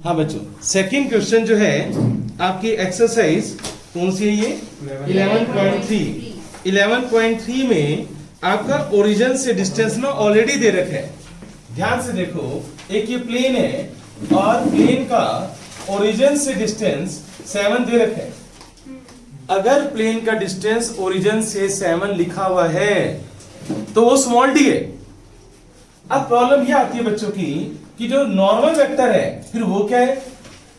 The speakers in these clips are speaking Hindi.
हाँ बच्चों, सेकंड क्वेश्चन जो है आपकी एक्सरसाइज कौन सी है ये 11.3 11.3 में आपका ओरिजिन से डिस्टेंस ना ऑलरेडी दे रखा है। ध्यान से देखो, एक ये प्लेन है और प्लेन का ओरिजिन से डिस्टेंस 7 दे रखा है। अगर प्लेन का डिस्टेंस ओरिजिन से 7 लिखा हुआ है तो वो स्मॉल डी है। अब प्रॉब्लम ये आती है बच्चों की कि जो नॉर्मल वेक्टर है फिर वो क्या है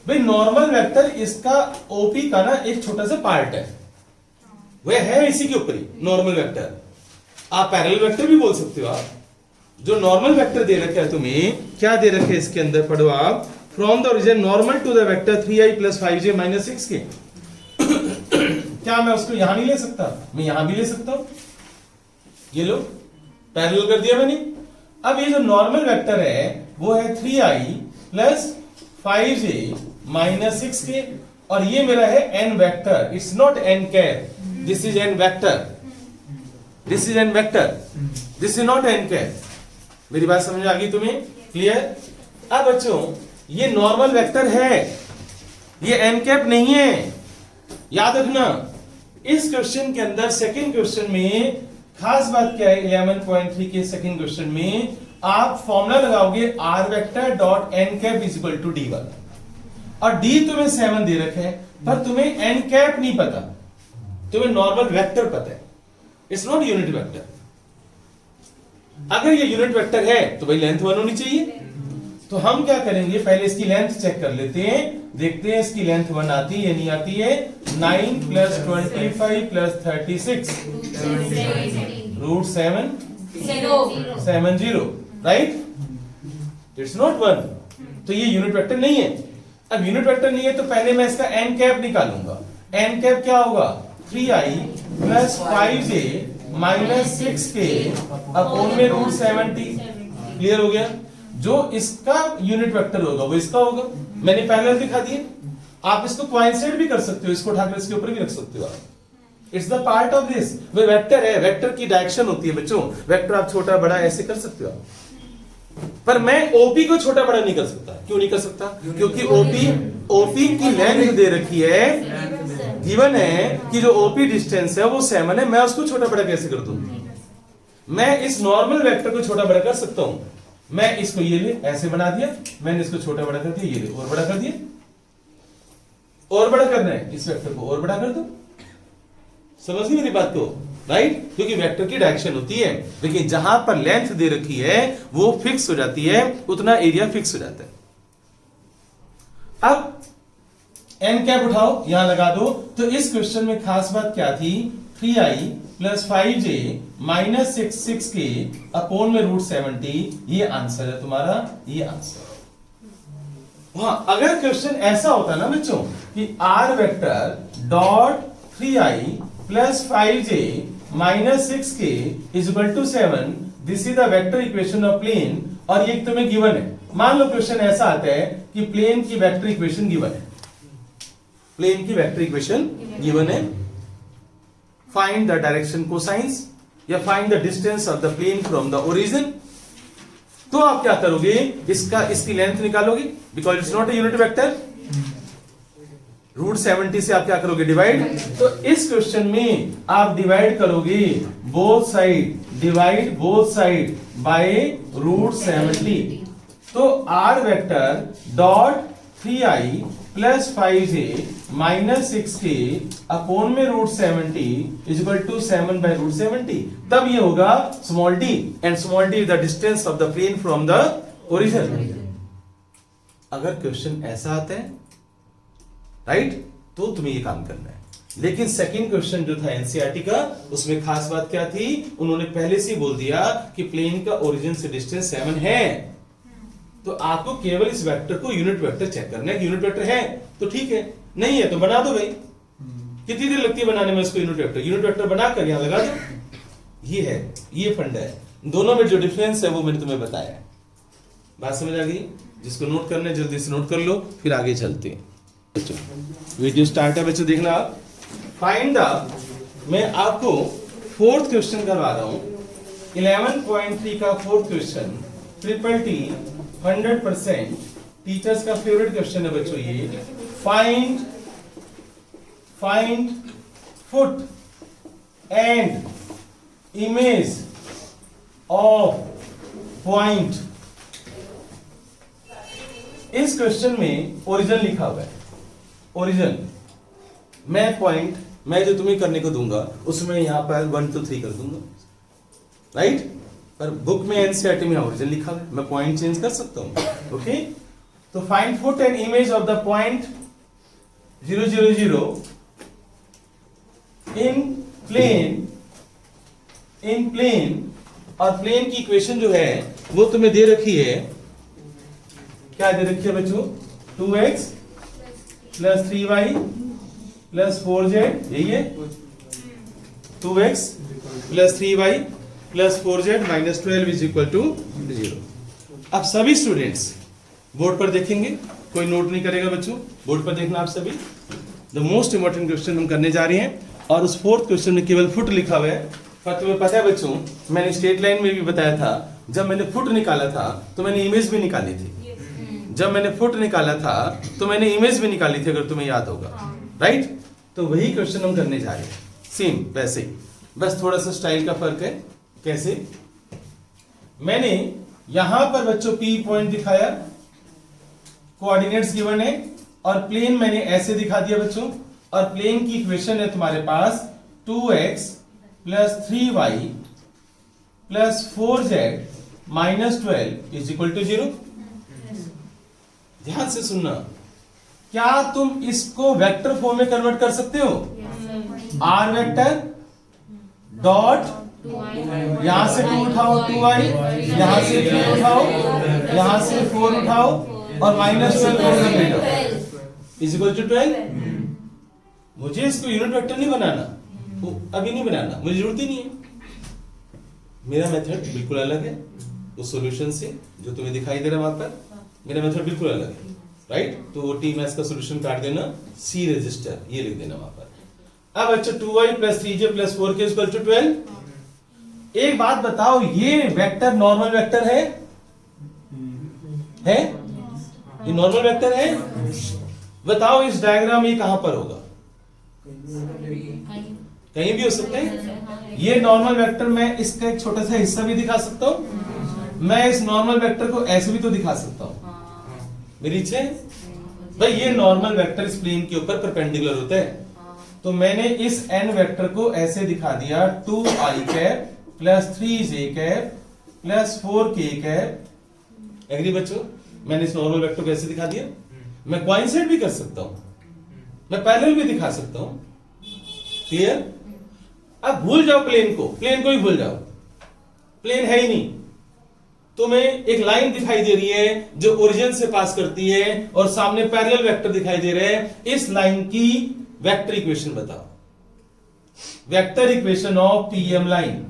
भाई, नॉर्मल वेक्टर इसका ओपी का ना एक छोटा सा पार्ट है, वह है इसी के ऊपर ही नॉर्मल वेक्टर। आप पैरेलल वेक्टर भी बोल सकते हो। आप जो नॉर्मल वेक्टर दे रखे है तुम्हें, क्या दे रखे है इसके अंदर, पढ़ो आप, from the origin normal to the vector 3i + 5j - 6k। क्या मैं उसको यहां नहीं ले सकता? मैं यहां भी ले सकता हूं। ये लो, पैरेलल कर दिया मैंने। अब ये जो नॉर्मल वेक्टर है वो है 3i + 5j - 6k और ये मेरा है n vector. It's not n cap, this is n vector, this is n vector, this is not n cap. मेरी बात समझ आ गई तुम्हें? क्लियर? अब बच्चों ये नॉर्मल वेक्टर है, ये n कैप नहीं है। याद रखना, इस क्वेश्चन के अंदर सेकंड क्वेश्चन में खास बात क्या है, 11.3 के सेकंड क्वेश्चन में आप फॉर्मूला लगाओगे r vector dot n cap = d1 और d तुम्हें 7 दे रखे हैं पर तुम्हें n कैप नहीं पता, तुम्हें नॉर्मल वेक्टर पता है। It's not unit vector. अगर ये यूनिट वेक्टर है तो भाई लेंथ 1 होनी चाहिए। तो हम क्या करेंगे, पहले इसकी लेंथ चेक कर लेते हैं, देखते हैं इसकी लेंथ 1 आती है नहीं आती है। 9 + 25 + 36 √7 70, राइट? It's not 1। तो ये यूनिट वेक्टर नहीं है। अब यूनिट वेक्टर नहीं है तो पहले मैं इसका n कैप निकालूंगा। n कैप क्या होगा, 3i + 5j - 6k अपॉन में √70। क्लियर हो गया? जो इसका यूनिट वेक्टर होगा वो इसका होगा। मैंने पहले दिखा दिया। आप इसको कोइंसाइड भी कर सकते हो, इसको उठाकर इसके ऊपर भी रख सकते हो आप। It's the part of this. वो वेक्टर है, वेक्टर की डायरेक्शन होती है बच्चों। वेक्टर आप छोटा बड़ा ऐसे कर सकते हो आप। पर मैं ओपी को छोटा बड़ा नहीं कर सकता। क्यों नहीं कर सकता? क्योंकि ओपी की लेंथ दे रखी है, गिवन है कि जो ओपी डिस्टेंस है वो 7 है। मैं उसको छोटा बड़ा कैसे कर दूं? मैं इस नॉर्मल वेक्टर को छोटा बड़ा कर सकता हूं। मैं इसको ये ले ऐसे बना दिया, मैंने इसको छोटा बड़ा कर दिया, ये ले और बड़ा कर दिया। और बड़ा करना है, इस वेक्टर को और बड़ा कर दो। समझ गई मेरी बात को? राइट? क्योंकि वेक्टर की डायरेक्शन होती है, लेकिन जहां पर लेंथ दे रखी है वो फिक्स हो जाती है, उतना एरिया फिक्स हो जाता है। अब n कैप उठाओ, यहां लगा दो। तो इस क्वेश्चन में खास बात क्या थी, 3i + 5j - 6k अपॉन में √70। ये आंसर है तुम्हारा, ये आंसर। वहां अगर क्वेश्चन ऐसा होता ना बच्चों कि r vector dot 3i + 5j - 6k = 7, this is the vector equation of plane, और ये तुम्हें गिवन है। मान लो क्वेश्चन ऐसा आता है कि प्लेन की वेक्टर इक्वेशन गिवन है, प्लेन की वेक्टर इक्वेशन गिवन है, फाइंड द डायरेक्शन कोसाइंस या find the distance of the plane from the origin. तो आप क्या करोगे, इसकी लेंथ निकालोगे, because it's not a unit vector. √70 से आप क्या करोगे, डिवाइड। तो इस क्वेश्चन में आप डिवाइड करोगे both side, divide both side by √70। तो r vector dot 3i + 5j - 6k upon में √70 = 7/√70। तब ये होगा small d, and small d is the distance of the plane from the origin. अगर क्वेश्चन ऐसा आता है, राइट, तो तुम्हें ये काम करना है। लेकिन सेकंड क्वेश्चन जो था एनसीईआरटी का, उसमें खास बात क्या थी, उन्होंने पहले से बोल दिया कि प्लेन का ओरिजिन से डिस्टेंस 7 है। तो आपको केवल इस वेक्टर को यूनिट वेक्टर चेक करना है। यूनिट वेक्टर है तो ठीक है, नहीं है तो बना दो भाई। कितनी देर लगती है बनाने में इसको यूनिट वेक्टर? यूनिट वेक्टर बनाकर यहां लगा दो। ये है, ये फंडा है। दोनों में जो डिफरेंस है वो मैंने तुम्हें बताया है। बात समझ आ गई? जिसको नोट करना है जल्दी से नोट कर लो, फिर आगे चलते हैं। वीडियो स्टार्ट है बच्चों, देखना आप। फाइंड द, मैं आपको 4th क्वेश्चन करवा रहा हूं, 11.3 का 4th question, triple T 100% teachers का फेवरेट क्वेश्चन है बच्चों ये, find foot and image of point. इस क्वेश्चन में ओरिजिन लिखा हुआ है, ओरिजिन मैं पॉइंट मैं जो तुम्हें करने को दूंगा उसमें यहां पर 1 2 3 कर दूंगा, राइट? पर बुक में एनसीईआरटी में ओरिजिन लिखा है, मैं पॉइंट चेंज कर सकता हूं। ओके, तो find foot and image of the point 0 0 0 in plane, और प्लेन की इक्वेशन जो है वो तुम्हें दे रखी है, क्या दे रखी है बच्चों? 2x plus 3y plus 4z, यही है 2x plus 3y plus 4z minus 12 is equal to 0। अब सभी स्टूडेंट्स बोर्ड पर देखेंगे, कोई नोट नहीं करेगा बच्चों, बोर्ड पर देखना आप सभी। द मोस्ट इंपॉर्टेंट क्वेश्चन हम करने जा रहे हैं, और उस फोर्थ क्वेश्चन में केवल फुट लिखा हुआ है। पर तुम्हें पता है बच्चों, मैंने स्ट्रेट लाइन में भी बताया था, जब मैंने फुट निकाला था तो मैंने इमेज भी निकाली थी। जब मैंने फुट निकाला था तो मैंने इमेज भी निकाली थी, अगर तुम्हें याद होगा, राइट? तो वही क्वेश्चन हम करने जा रहे हैं, सेम वैसे ही, बस थोड़ा सा स्टाइल का फर्क है। कैसे? मैंने यहां पर बच्चों P पॉइंट दिखाया, कोऑर्डिनेट्स गिवन है, और प्लेन मैंने ऐसे दिखा दिया बच्चों, और प्लेन की इक्वेशन है तुम्हारे पास 2x plus 3y plus 4z minus 12 is equal to 0। ध्यान से सुनना, क्या तुम इसको वेक्टर फॉर्म में कन्वर्ट कर सकते हो? आर वेक्टर डॉट, यहां से 2 उठाओ 2y, यहां से 3 उठाओ, यहां से 4 उठाओ, और माइनस 12 इज इक्वल टू 12। मुझे इसको यूनिट वेक्टर नहीं बनाना, अभी नहीं बनाना, मुझे जरूरत ही नहीं है। मेरा मेथड बिल्कुल अलग है उस सॉल्यूशन से जो तुम्हें दिखाई दे रहा है वहां पर, मेरा मेथड बिल्कुल अलग है, राइट? तो टी मैथ्स का सॉल्यूशन काट देना, सी रजिस्टर ये लिख देना वहां पर। अब अच्छा 2y plus 3j plus 4k equal to 12। एक बात बताओ, ये वेक्टर नॉर्मल वेक्टर है? ये नॉर्मल वेक्टर है? बताओ इस डायग्राम में कहां पर होगा? कहीं भी हो सकते हैं। ये नॉर्मल वेक्टर मैं इसका एक छोटा सा हिस्सा भी दिखा सकता हूं, मैं इस नॉर्मल वेक्टर को ऐसे भी तो दिखा सकता हूं, मेरी इच्छा है भाई। ये नॉर्मल वेक्टर इस प्लेन के ऊपर परपेंडिकुलर होता है, तो मैंने इस n वेक्टर को ऐसे दिखा दिया 2i cap plus 3j cap plus 4k cap. Agree बच्चों? मैंने इस नॉर्मल वेक्टर को ऐसे दिखा दिया। मैं कोइंसाइड भी कर सकता हूं, मैं पैरेलल भी दिखा सकता हूं, क्लियर? अब भूल जाओ प्लेन को ही भूल जाओ, प्लेन है ही नहीं। तुम्हें एक लाइन दिखाई दे रही है जो ओरिजिन से पास करती है, और सामने पैरेलल वेक्टर दिखाई दे रहे हैं। इस लाइन की वेक्टर इक्वेशन बताओ, vector equation of PM line,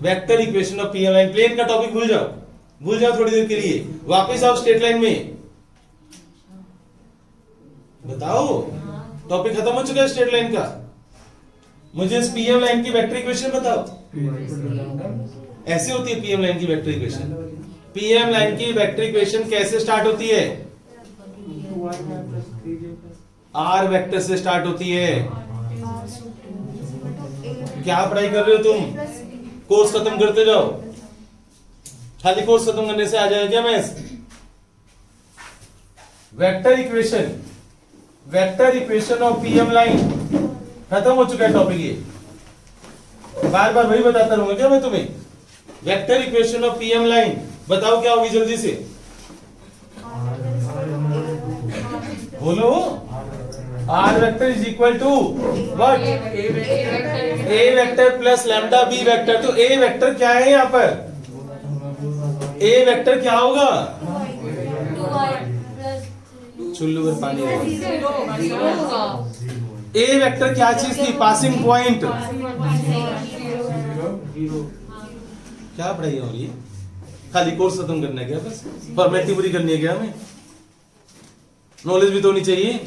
vector equation of PM line. Plane का टॉपिक भूल जाओ थोड़ी देर के लिए, वापस आओ स्ट्रेट लाइन में। बताओ, टॉपिक खत्म हो चुका है स्ट्रेट लाइन का, मुझे इस पीएम लाइन की वेक्टर इक्वेशन बताओ। ऐसे होती है पीएम लाइन की वेक्टर इक्वेशन। पीएम लाइन की वेक्टर इक्वेशन कैसे स्टार्ट होती है? आर वेक्टर से स्टार्ट होती है। क्या पढ़ाई कर रहे हो तुम? कोर्स खत्म करते जाओ, खाली कोर्स खत्म करने से आ जाएगा क्या maths? Vector equation of PM line खत्म हो चुका है टॉपिक। ये बार बार वही बताता रहूंगा क्या मैं तुम्हें? Vector equation of PM line बताओ क्या होगी जल्दी से बोलो। R vector is equal to what? A vector plus lambda b vector. तो ए वेक्टर क्या है यहाँ पर? ए वेक्टर क्या होगा? चुल्लू में पानी। ए वेक्टर क्या चीज थी? Passing point. क्या पढ़ाई हो रही है? खाली कोर्स खत्म करना है क्या? बस फॉर्मेलिटी पूरी करनी है क्या? हमें नॉलेज भी तो होनी चाहिए।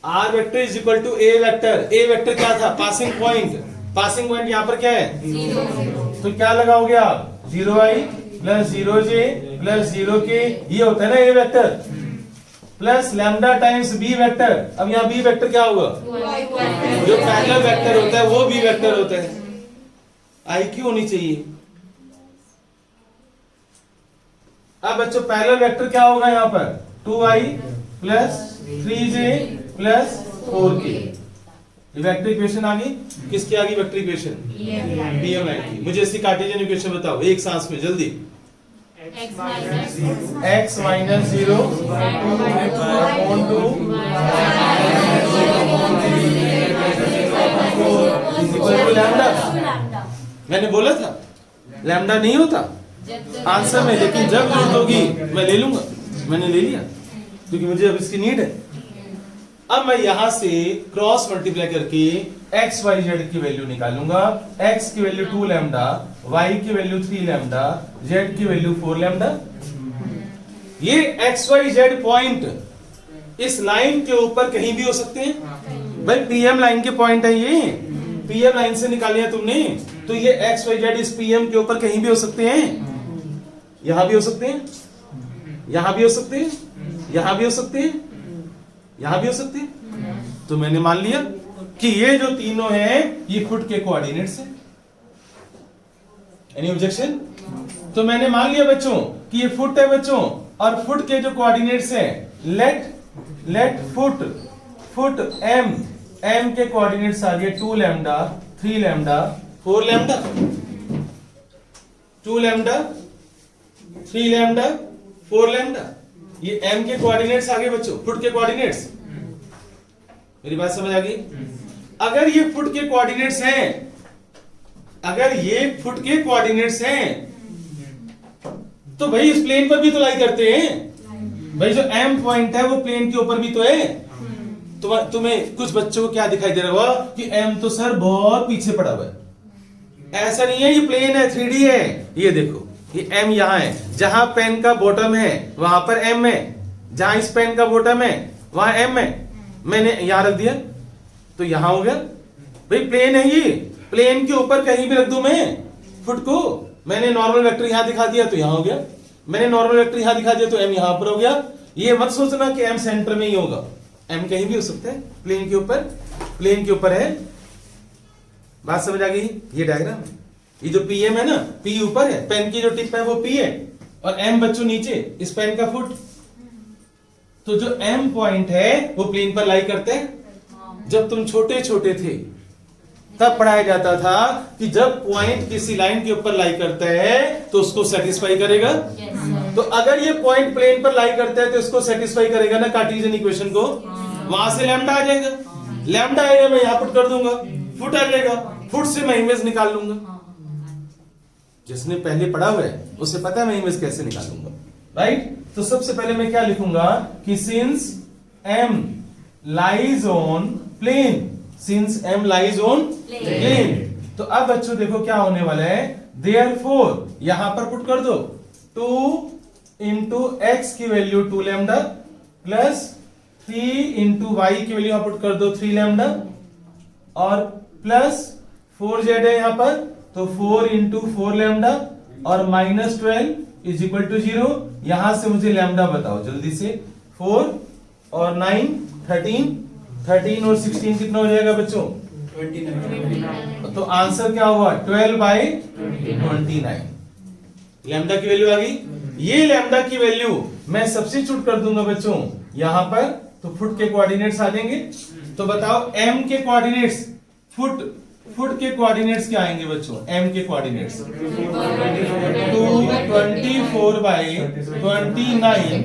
R vector is equal to a vector. A vector क्या था? Passing point. पासिंग पॉइंट यहाँ पर क्या है? तो क्या लगाओगे आप? 0i प्लस 0j प्लस 0 के, ये होता है ना A vector, plus lambda times B vector. अब यहाँ बी वेक्टर क्या होगा, जो पैरेलल वेक्टर होता है वो बी वेक्टर होता है। आई क्यों होनी चाहिए। अब बच्चों पैरेलल वेक्टर क्या होगा यहाँ पर, 2i plus 3j plus 4k। ये वेक्टर इक्वेशन आ गई, किसकी आ गई वेक्टर इक्वेशन, पीएम लाइन की। मुझे इसकी कार्टेशियन इक्वेशन बताओ एक सांस में जल्दी। x minus 0 upon 2 lambda. मैंने बोला था लैम्डा नहीं होता आंसर में, लेकिन जब जरूरत होगी मैं ले लूंगा। मैंने ले लिया क्योंकि मुझे अब इसकी नीड है। अब मैं यहां से क्रॉस मल्टीप्लाई करके एक्स वाई जेड की वैल्यू निकालूंगा। x की वैल्यू 2 लैम्डा, y की वैल्यू 3 लैम्डा, z की वैल्यू 4 लैम्डा। ये एक्स वाई जेड पॉइंट इस लाइन के ऊपर कहीं भी हो सकते हैं भाई। पीएम लाइन के पॉइंट है ये, पीएम लाइन से निकाल लिया तुमने, तो ये एक्स वाई जेड इस पीएम के ऊपर कहीं भी हो सकते हैं। यहां भी हो सकते हैं, यहां भी हो सकते हैं, यहां भी हो सकते हैं, यहां भी हो सकते हैं। तो मैंने मान लिया कि ये जो तीनों हैं ये फुट के कोऑर्डिनेट्स हैं। Any objection. तो मैंने मान लिया बच्चों कि ये फुट है बच्चों, और फुट के जो कोऑर्डिनेट्स हैं लेट फुट एम के कोऑर्डिनेट्स आ गए 2 lambda 3 lambda 4 lambda, 2 lambda 3 lambda 4 lambda. ये m के कोऑर्डिनेट्स आ गए बच्चों, फुट के कोऑर्डिनेट्स। मेरी बात समझ आ गई। अगर ये फुट के कोऑर्डिनेट्स हैं, अगर ये फुट के कोऑर्डिनेट्स हैं तो भाई इस प्लेन पर भी तो लाई करते हैं भाई। जो m पॉइंट है वो प्लेन के ऊपर भी तो है। तुम्हें कुछ बच्चों को क्या दिखाई दे रहा होगा कि m तो सर बहुत पीछे पड़ा हुआ है। ऐसा नहीं है, ये प्लेन है, 3D है। ये देखो ये m यहां है, जहां पेन का बॉटम है वहां पर m है, जहां इस पेन का बॉटम है वहां m है। मैंने यहां रख दिया तो यहां हो गया भाई। प्लेन है ये, प्लेन के ऊपर कहीं भी रख दूं मैं फुट को। मैंने नॉर्मल वेक्टर यहां दिखा दिया तो यहां हो गया, मैंने नॉर्मल वेक्टर यहां दिखा दिया तो m यहां पर हो गया। ये मत सोचना कि m सेंटर में ही होगा, m कहीं भी हो सकता है, प्लेन के ऊपर, प्लेन के ऊपर है। बात समझ आ गई। ये डायग्राम, ये जो पीएम है ना, पी ऊपर है, पेन की जो टिप है वो पी है, और एम बच्चों नीचे इस पेन का फुट। तो जो एम पॉइंट है वो प्लेन पर लाई करते हैं। जब तुम छोटे छोटे थे तब पढ़ाया जाता था कि जब पॉइंट किसी लाइन के ऊपर लाई करता है तो उसको सेटिस्फाई करेगा। तो अगर ये पॉइंट प्लेन पर लाई करता है तो इसको सेटिस्फाई करेगा ना कार्टेशियन इक्वेशन को। वहां से लैम्डा आ जाएगा, लैम्डा आएगा मैं यहां पुट कर दूंगा, फुट आ जाएगा, फुट से मैं इमेज निकाल लूंगा। जिसने पहले पढ़ा हुआ है उसे पता है मैं इमेज कैसे निकालूंगा, राइट। तो सबसे पहले मैं क्या लिखूंगा कि since m lies on plane, since m lies on plane. तो अब बच्चों देखो क्या होने वाला है, देयरफॉर यहां पर पुट कर दो 2 इंटू एक्स की value 2 lambda plus 3 into y की वैल्यू यहां पुट कर दो 3 लैम्डा, और प्लस 4z है यहां पर तो 4 इंटू 4 लैम्डा, और माइनस 12 इज इक्वल टू 0। यहां से मुझे लैम्डा बताओ जल्दी से। 4 और 9 13 और 16 कितना हो जाएगा बच्चों, 29। तो आंसर क्या हुआ 12/29। लैम्डा की वैल्यू आ गई। ये लैम्डा की वैल्यू मैं सब्स्टिट्यूट कर दूंगा बच्चों यहां पर, तो फुट के कोऑर्डिनेट्स आ जाएंगे। तो बताओ m के कोऑर्डिनेट्स, फुट के कोऑर्डिनेट्स क्या आएंगे बच्चों, m के कोऑर्डिनेट्स 224/29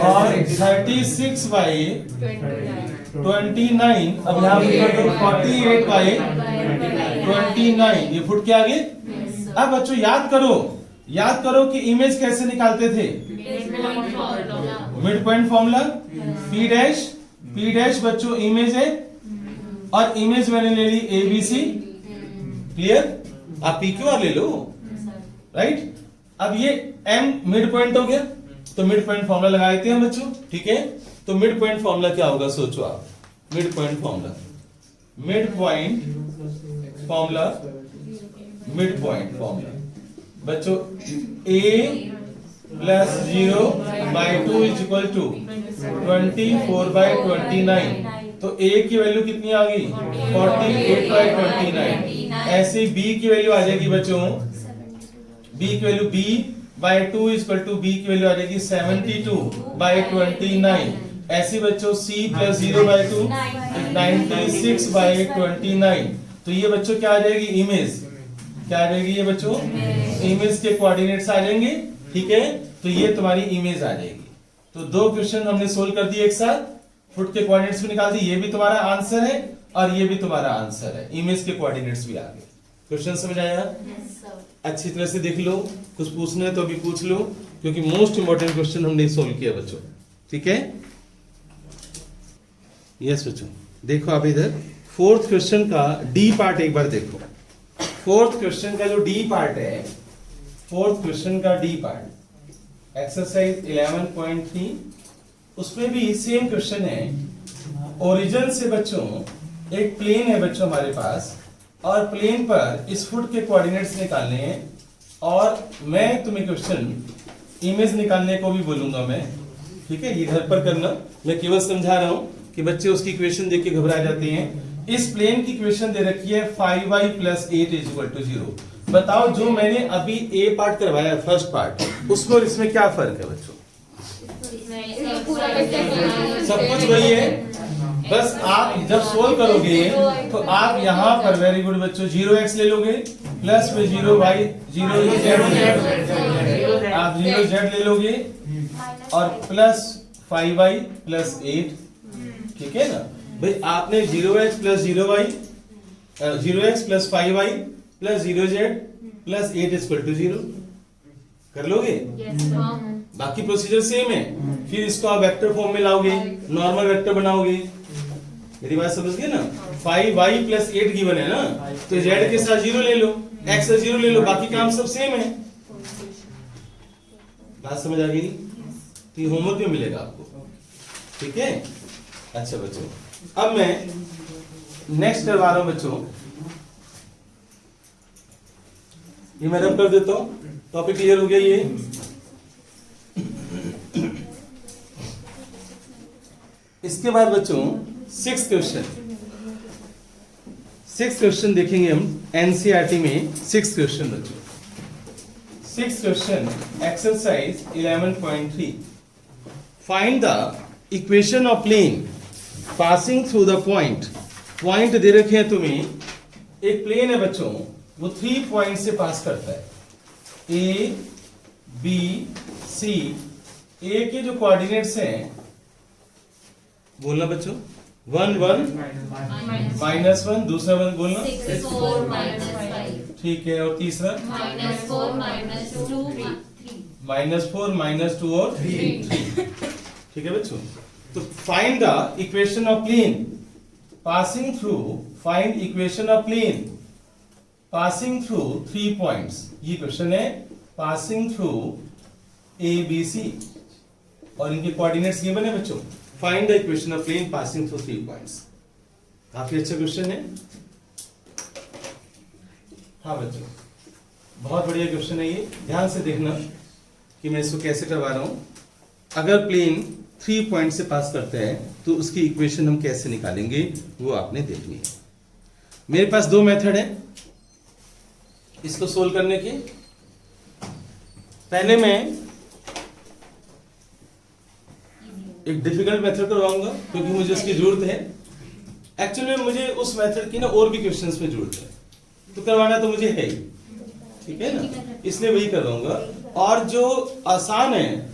और 36/29। अब यहां पर 48/29। ये फुट के आगे। अब बच्चों याद करो कि इमेज कैसे निकालते थे, mid point formula, P dash बच्चों इमेज है, और इमेज मैंने ले ली ABC, क्लियर। आप PQR ले लो, राइट। अब ये M मिड पॉइंट हो गया, तो मिड पॉइंट फॉर्मूला लगाते हैं बच्चों, ठीक है। तो मिड पॉइंट फॉर्मूला क्या होगा सोचो आप, मिड पॉइंट फॉर्मूला बच्चों A plus 0/2 is equal to 24/29। तो a की वैल्यू कितनी आ गई 48/29। ऐसे b की वैल्यू आ जाएगी बच्चों, b की value b/2 is equal to b की वैल्यू आ जाएगी 72/29। ऐसे बच्चों c प्लस 0/2 96/29। तो ये बच्चों क्या आ जाएगी इमेज, क्या आ जाएगी ये बच्चों इमेज के कोऑर्डिनेट्स आ जाएंगे। ठीक है, तो ये तुम्हारी इमेज आ जाएगी। तो दो क्वेश्चन हमने सोल्व कर दिए एक साथ, फुट के कोऑर्डिनेट्स भी निकाल दिए, ये भी तुम्हारा आंसर है और ये भी तुम्हारा आंसर है, इमेज के कोऑर्डिनेट्स भी आ गए। क्वेश्चन समझ आया? अच्छी तरह से देख लो, कुछ पूछना है तो अभी पूछ लो, क्योंकि मोस्ट इंपॉर्टेंट क्वेश्चन हमने सोल्व किया बच्चों। ठीक है, यस बच्चों देखो आप इधर फोर्थ क्वेश्चन का डी पार्ट एक बार देखो। फोर्थ क्वेश्चन का जो डी पार्ट है, फोर्थ क्वेश्चन का डी पार्ट एक्सरसाइज 11.3, उसमें भी सेम क्वेश्चन है। ओरिजिन से बच्चों एक प्लेन है बच्चों हमारे पास, और प्लेन पर इस फुट के कोऑर्डिनेट्स निकालने हैं, और मैं तुम्हें क्वेश्चन इमेज निकालने को भी बोलूंगा मैं। ठीक है, ये घर पर करना, मैं केवल समझा रहा हूं कि बच्चे उसकी इक्वेशन देख के घबरा जाते हैं। इस प्लेन की इक्वेशन दे रखी है 5y + 8 = 0। बताओ जो मैंने अभी ए पार्ट करवाया फर्स्ट पार्ट, उसमें और इसमें क्या फर्क है बच्चों? सब कुछ वही है, बस आप जब सोल्व करोगे तो आप यहाँ पर वेरी गुड बच्चों 0x ले लोगे, प्लस में 0y 0z आप 0z ले लोगे, और प्लस 5y + 8। ठीक है ना भाई, आपने 0x + 0y 0x + 5y + 0z + 8 = 0 कर लोगे? बाकी प्रोसीजर सेम है। फिर इसको आप वेक्टर फॉर्म में लाओगे, नॉर्मल वेक्टर बनाओगे। मेरी बात समझ गए ना? 5y + 8 गिवन है ना, तो z के साथ 0 ले लो, x से 0 ले लो, बाकी काम सब सेम है। बात समझ आ गई? तो ये होमवर्क में मिलेगा आपको। ठीक है, अच्छा बच्चों अब मैं नेक्स्ट करवा रहा हूं बच्चों, ये मैं रब कर देता हूं, टॉपिक क्लियर हो गया ये। इसके बाद बच्चों सिक्स्थ क्वेश्चन देखेंगे हम एनसीईआरटी में। सिक्स्थ क्वेश्चन बच्चों, sixth question exercise 11.3, find the equation of plane passing through the point. Point दे रखे हैं तुम्हें, एक प्लेन है बच्चों, वो 3 पॉइंट से पास करता है, ए बी सी। ए के जो कोऑर्डिनेट्स हैं बोलना बच्चों 1 1 -1, दूसरा 1 बोलना 6 4 -5, ठीक है, और तीसरा -4 -2 -4 -2 और 3। ठीक है बच्चों, तो find the equation of plane passing through, find equation of plane passing through 3 points. ये क्वेश्चन है passing through A B C, और इनके कोऑर्डिनेट्स गिवन है बच्चों। Find the equation of plane passing through 3 points. काफी अच्छा क्वेश्चन है। हाँ बच्चों, बहुत बढ़िया क्वेश्चन है ये, ध्यान से देखना कि मैं इसको कैसे करवा रहा हूं। अगर प्लेन 3 पॉइंट से पास करते हैं तो उसकी इक्वेशन हम कैसे निकालेंगे वो आपने देखनी है। मेरे पास 2 मेथड है इसको सोल्व करने के। पहले मैं एक डिफिकल्ट मेथड करवाऊंगा क्योंकि मुझे उसकी जरूरत है। एक्चुअली मुझे उस मेथड की ना और भी क्वेश्चंस में जरूरत है, तो करवाना तो मुझे है ही, ठीक है ना, इसलिए वही करवाऊंगा। और जो आसान है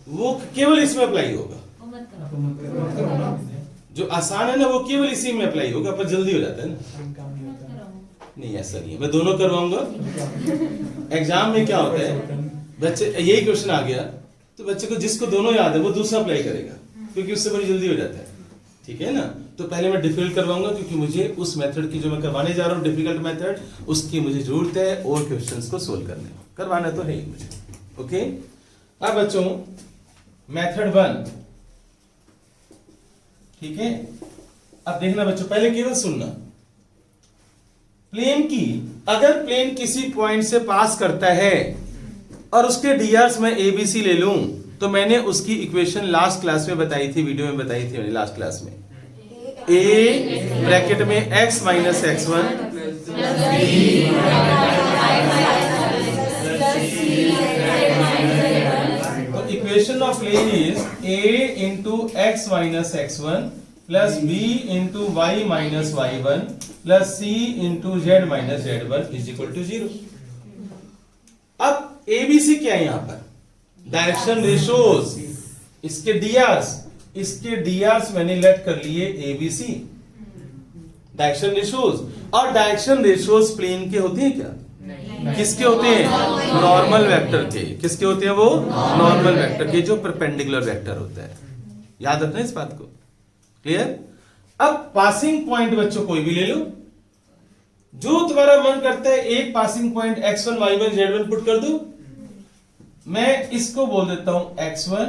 वो केवल इसमें अप्लाई होगा, जो आसान है ना वो केवल इसी में अप्लाई होगा, पर जल्दी हो जाता है ना। नहीं ऐसा नहीं है, मैं दोनों करवाऊंगा। एग्जाम में क्या होता है, बच्चे यही क्वेश्चन आ गया तो बच्चे को जिसको दोनों याद है वो दूसरा अप्लाई करेगा, क्योंकि उससे बड़ी जल्दी हो जाता है। ठीक है ना, तो पहले मैं डिफिकल्ट करवाऊंगा क्योंकि मुझे उस मेथड की जो मैं करवाने जा रहा हूँ डिफिकल्ट मेथड, उसकी मुझे जरूरत है और क्वेश्चंस को सोल्व करने करवाना तो है ही मुझे। ओके, अब बच्चों मेथड 1, ठीक है। अब देखना बच्चों, पहले केवल सुनना। प्लेन की, अगर प्लेन किसी पॉइंट से पास करता है और उसके डीआर्स मैं एबीसी ले लूं तो मैंने उसकी इक्वेशन लास्ट क्लास में बताई थी, वीडियो में बताई थी मैंने लास्ट क्लास में। ए ब्रैकेट में x माइनस x1 तो equation of plane is a into x minus x1 plus b into y minus y1 plus c into z minus z1 is equal to 0। अब एबीसी क्या है यहां पर? डायरेक्शन रेशोज, इसके डीआर्स मैंने लेट कर लिए एबीसी डायरेक्शन रेशोज। और डायरेक्शन रेशोज प्लेन के होते हैं क्या? किसके होते हैं? नॉर्मल वेक्टर के। किसके होते हैं वो? नॉर्मल वेक्टर के, जो परपेंडिकुलर वेक्टर होता है। याद रखना इस बात को। क्लियर? अब पासिंग पॉइंट बच्चों कोई भी ले लो, जो तुम्हारा मन करता है एक passing point x1 y1 z1 put कर दो। मैं इसको बोल देता हूं x1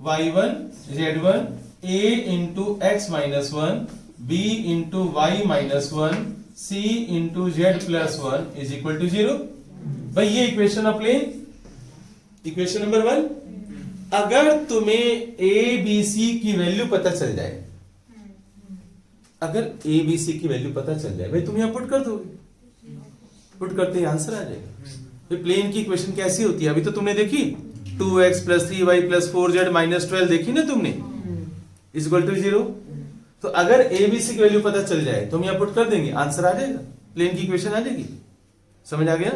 y1 z1 a into x minus 1 b into y minus 1 c into z plus 1 is equal to 0। भाई ये equation of plane, equation number 1। अगर तुम्हें a b c की वैल्यू पता चल जाए, अगर a b c की वैल्यू पता चल जाए, भाई तुम यहां पुट कर दोगे, पुट करते ही आंसर आ जाएगा। प्लेन की इक्वेशन कैसी होती है अभी तो तुमने देखी, 2x plus 3y plus 4z minus 12 देखी ना तुमने, इज इक्वल टू 0। तो अगर एबीसी की वैल्यू पता चल जाए तो हम यहां पुट कर देंगे, आंसर आ जाएगा, प्लेन की इक्वेशन आ जाएगी। समझ आ गया?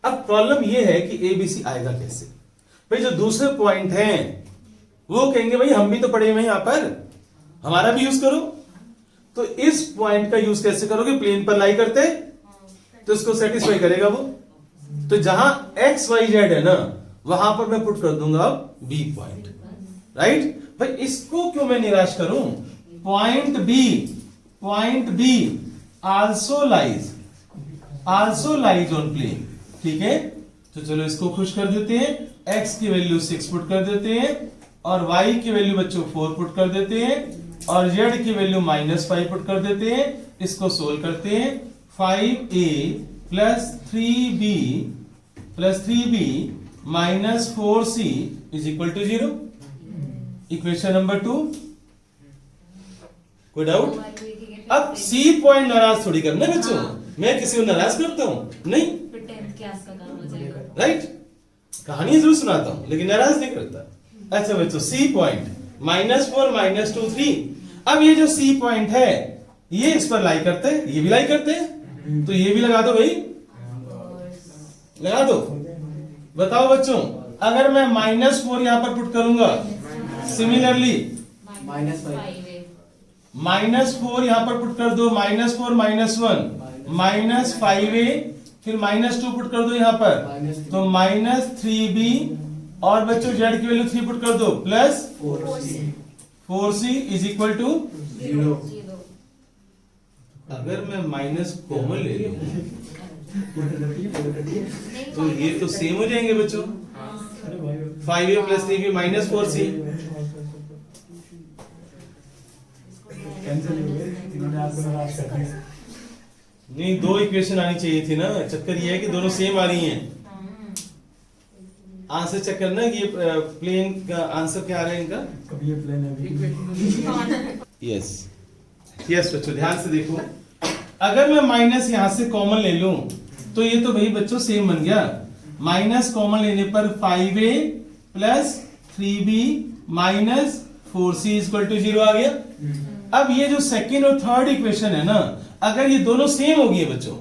अब प्रॉब्लम यह है कि एबीसी आएगा कैसे? भाई जो दूसरे पॉइंट हैं वो कहेंगे भाई हम भी तो पढ़े हुए हैं यहां पर, हमारा भी यूज करो। तो इस पॉइंट का यूज कैसे करोगे? प्लेन पर लाई करते तो इसको सेटिस्फाई करेगा वो। तो जहां x y z है ना वहां पर मैं पुट कर दूंगा b पॉइंट, राइट? भाई इसको क्यों मैं निराश करूं? Point b also lies on plane. ठीक है, तो चलो इसको खुश कर देते हैं। x की वैल्यू 6 पुट कर देते हैं और y की वैल्यू बच्चों 4 पुट कर देते हैं और z की वैल्यू -5 पुट कर देते हैं। इसको सोल्व करते हैं। 5a plus 3b minus 4c is equal to 0। Equation number 2। कोई डाउट? अब c पॉइंट नाराज थोड़ी करना बच्चों, मैं किसी को नाराज करता हूं? नहीं, राइट? कहानी जरूर सुनाता हूं लेकिन नाराज नहीं करता। अच्छा बच्चों, c पॉइंट -4 -2 3। अब ये जो c पॉइंट है ये इस पर लाई करते हैं, ये भी लाई करते हैं, तो ये भी लगा दो भाई, लगा दो। बताओ बच्चों, अगर मैं -4 यहां पर पुट करूंगा, सिमिलरली -4 यहां पर पुट कर दो, -4 -1 -5a, फिर -2 पुट कर दो यहां पर, तो -3b और बच्चों z की वैल्यू 3 पुट कर दो plus 4c is equal to 0। अगर मैं माइनस कॉमन ले लूं तो ये तो सेम हो जाएंगे बच्चों, 5a plus 3b minus 4c। नहीं, दो इक्वेशन आनी चाहिए थी ना, चक्कर ये है कि दोनों सेम आ रही हैं। आंसर चेक करना कि ये प्लेन का आंसर क्या आ रहा है इनका। कभी ये प्लेन है। यस बच्चों ध्यान से देखो, अगर मैं माइनस यहां से कॉमन ले लूं तो ये तो भाई बच्चों सेम बन गया। माइनस कॉमन लेने पर 5a plus 3b minus 4c equal to 0 आ गया। अब ये जो सेकेंड और थर्ड इक्वेशन है ना, अगर ये दोनों सेम हो गई बच्चों,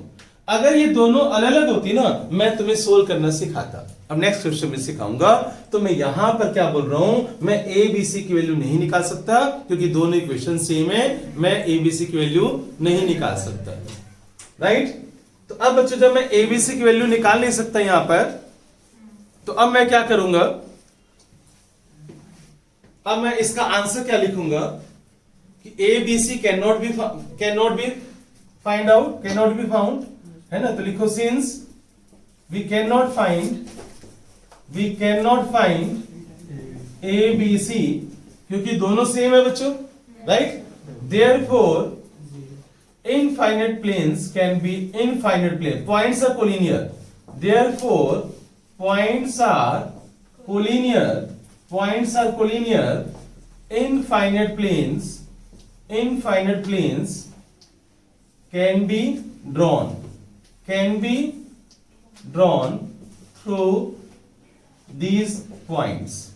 अगर ये दोनों अलग अलग होती ना, मैं तुम्हें सोल्व करना सिखाता। अब नेक्स्ट क्वेश्चन में सिखाऊंगा। तो मैं यहां पर क्या बोल रहा हूं, मैं a b c की वैल्यू नहीं निकाल सकता क्योंकि दोनों इक्वेशन सेम है, मैं a b c की वैल्यू नहीं निकाल सकता, राइट? तो अब बच्चों जब मैं a b c की वैल्यू निकाल नहीं सकता यहां पर, तो अब मैं क्या करूंगा, अब मैं इसका आंसर क्या लिखूंगा कि a b c cannot be find out, cannot be found, है ना? तो लिखो since we cannot find a b c, क्योंकि दोनों सेम है बच्चों, right? Therefore infinite planes can be infinite plane, points are collinear, therefore points are collinear in finite planes can be drawn through these points.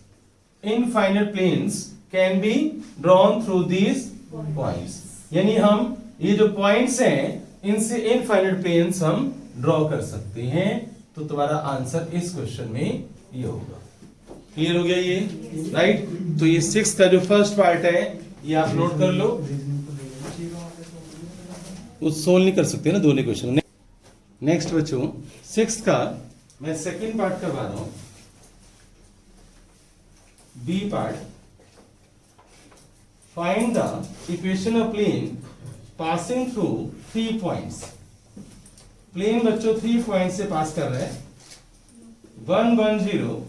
Infinite planes can be drawn through these points. यानी हम ये जो पॉइंट्स हैं इनसे इनफाइनाइट प्लेन्स हम ड्रॉ कर सकते हैं। तो तुम्हारा आंसर इस क्वेश्चन में ये होगा। क्लियर हो गया ये? राइट। तो ये 6 का जो फर्स्ट पार्ट है ये आप नोट कर लो। वो सोल्व नहीं कर सकते ना दोनों क्वेश्चन। नेक्स्ट बच्चों 6 का मैं सेकंड पार्ट करवा रहा हूं, B part. Find the equation of plane passing through 3 points. Plane बच्चों 3 पॉइंट से पास कर रहे हैं, 1 1 0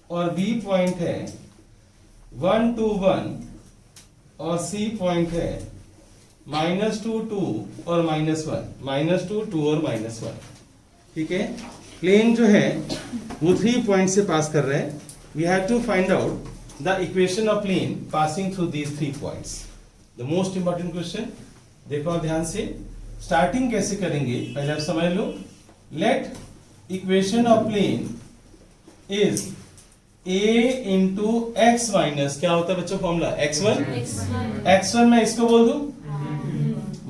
और बी पॉइंट है 1 2 1 और सी पॉइंट है -2 2 और -1 -2 2 और -1। ठीक है। प्लेन जो है वो 3 पॉइंट से पास कर रहे हैं। We have to find out the equation of plane passing through these 3 points. The most important question. देखो आप ध्यान से, स्टार्टिंग कैसे करेंगे पहले आप समझ लो। Let equation of plane is a into x minus, क्या होता है बच्चों फॉर्मूला? x1 मैं इसको बोल दूं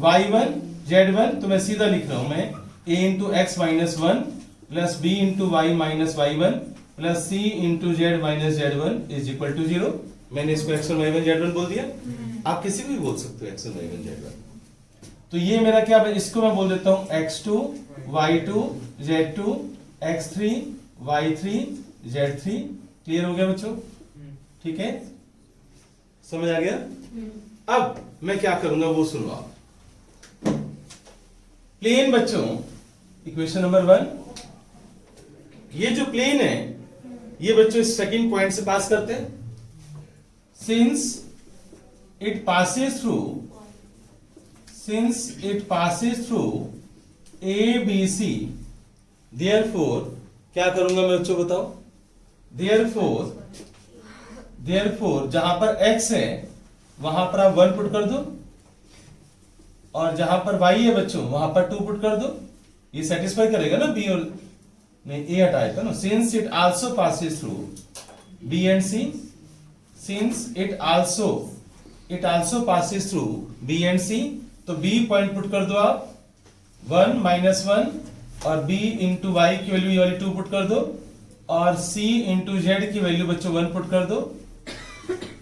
y1 z1, तो मैं सीधा लिख रहा हूं मैं a into x minus 1 plus b into Y minus y1 plus c into z minus z1 is equal to 0। मैंने इसको x1 y1 z1 बोल दिया। आप किसी भी बोल सकते हो x1 y1 z1। तो ये मेरा क्या है, इसको मैं बोल देता हूं x2 y2 z2 x3 y3 z3। Clear हो गया बच्चों? ठीक है, समझ आ गया? अब मैं क्या करूंगा वो सुनो आप। प्लेन बच्चों इक्वेशन नंबर 1, ये जो प्लेन है ये बच्चों इस सेकंड पॉइंट से पास करते हैं। Since it passes through A B C, therefore क्या करूंगा मैं बच्चों बताओ? देयरफॉर जहां पर x है वहां पर आप 1 पुट कर दो और जहां पर y है बच्चों वहां पर 2 पुट कर दो। ये सेटिस्फाई करेगा ना b और नहीं, a हटाएगा ना। Since it also passes through b and c, since it also passes through b and c, तो b पॉइंट पुट कर दो आप 1 -1 और b इंटू y की वैल्यू ये वाली 2 पुट कर दो और c इंटू जेड की वैल्यू बच्चों 1 पुट कर दो।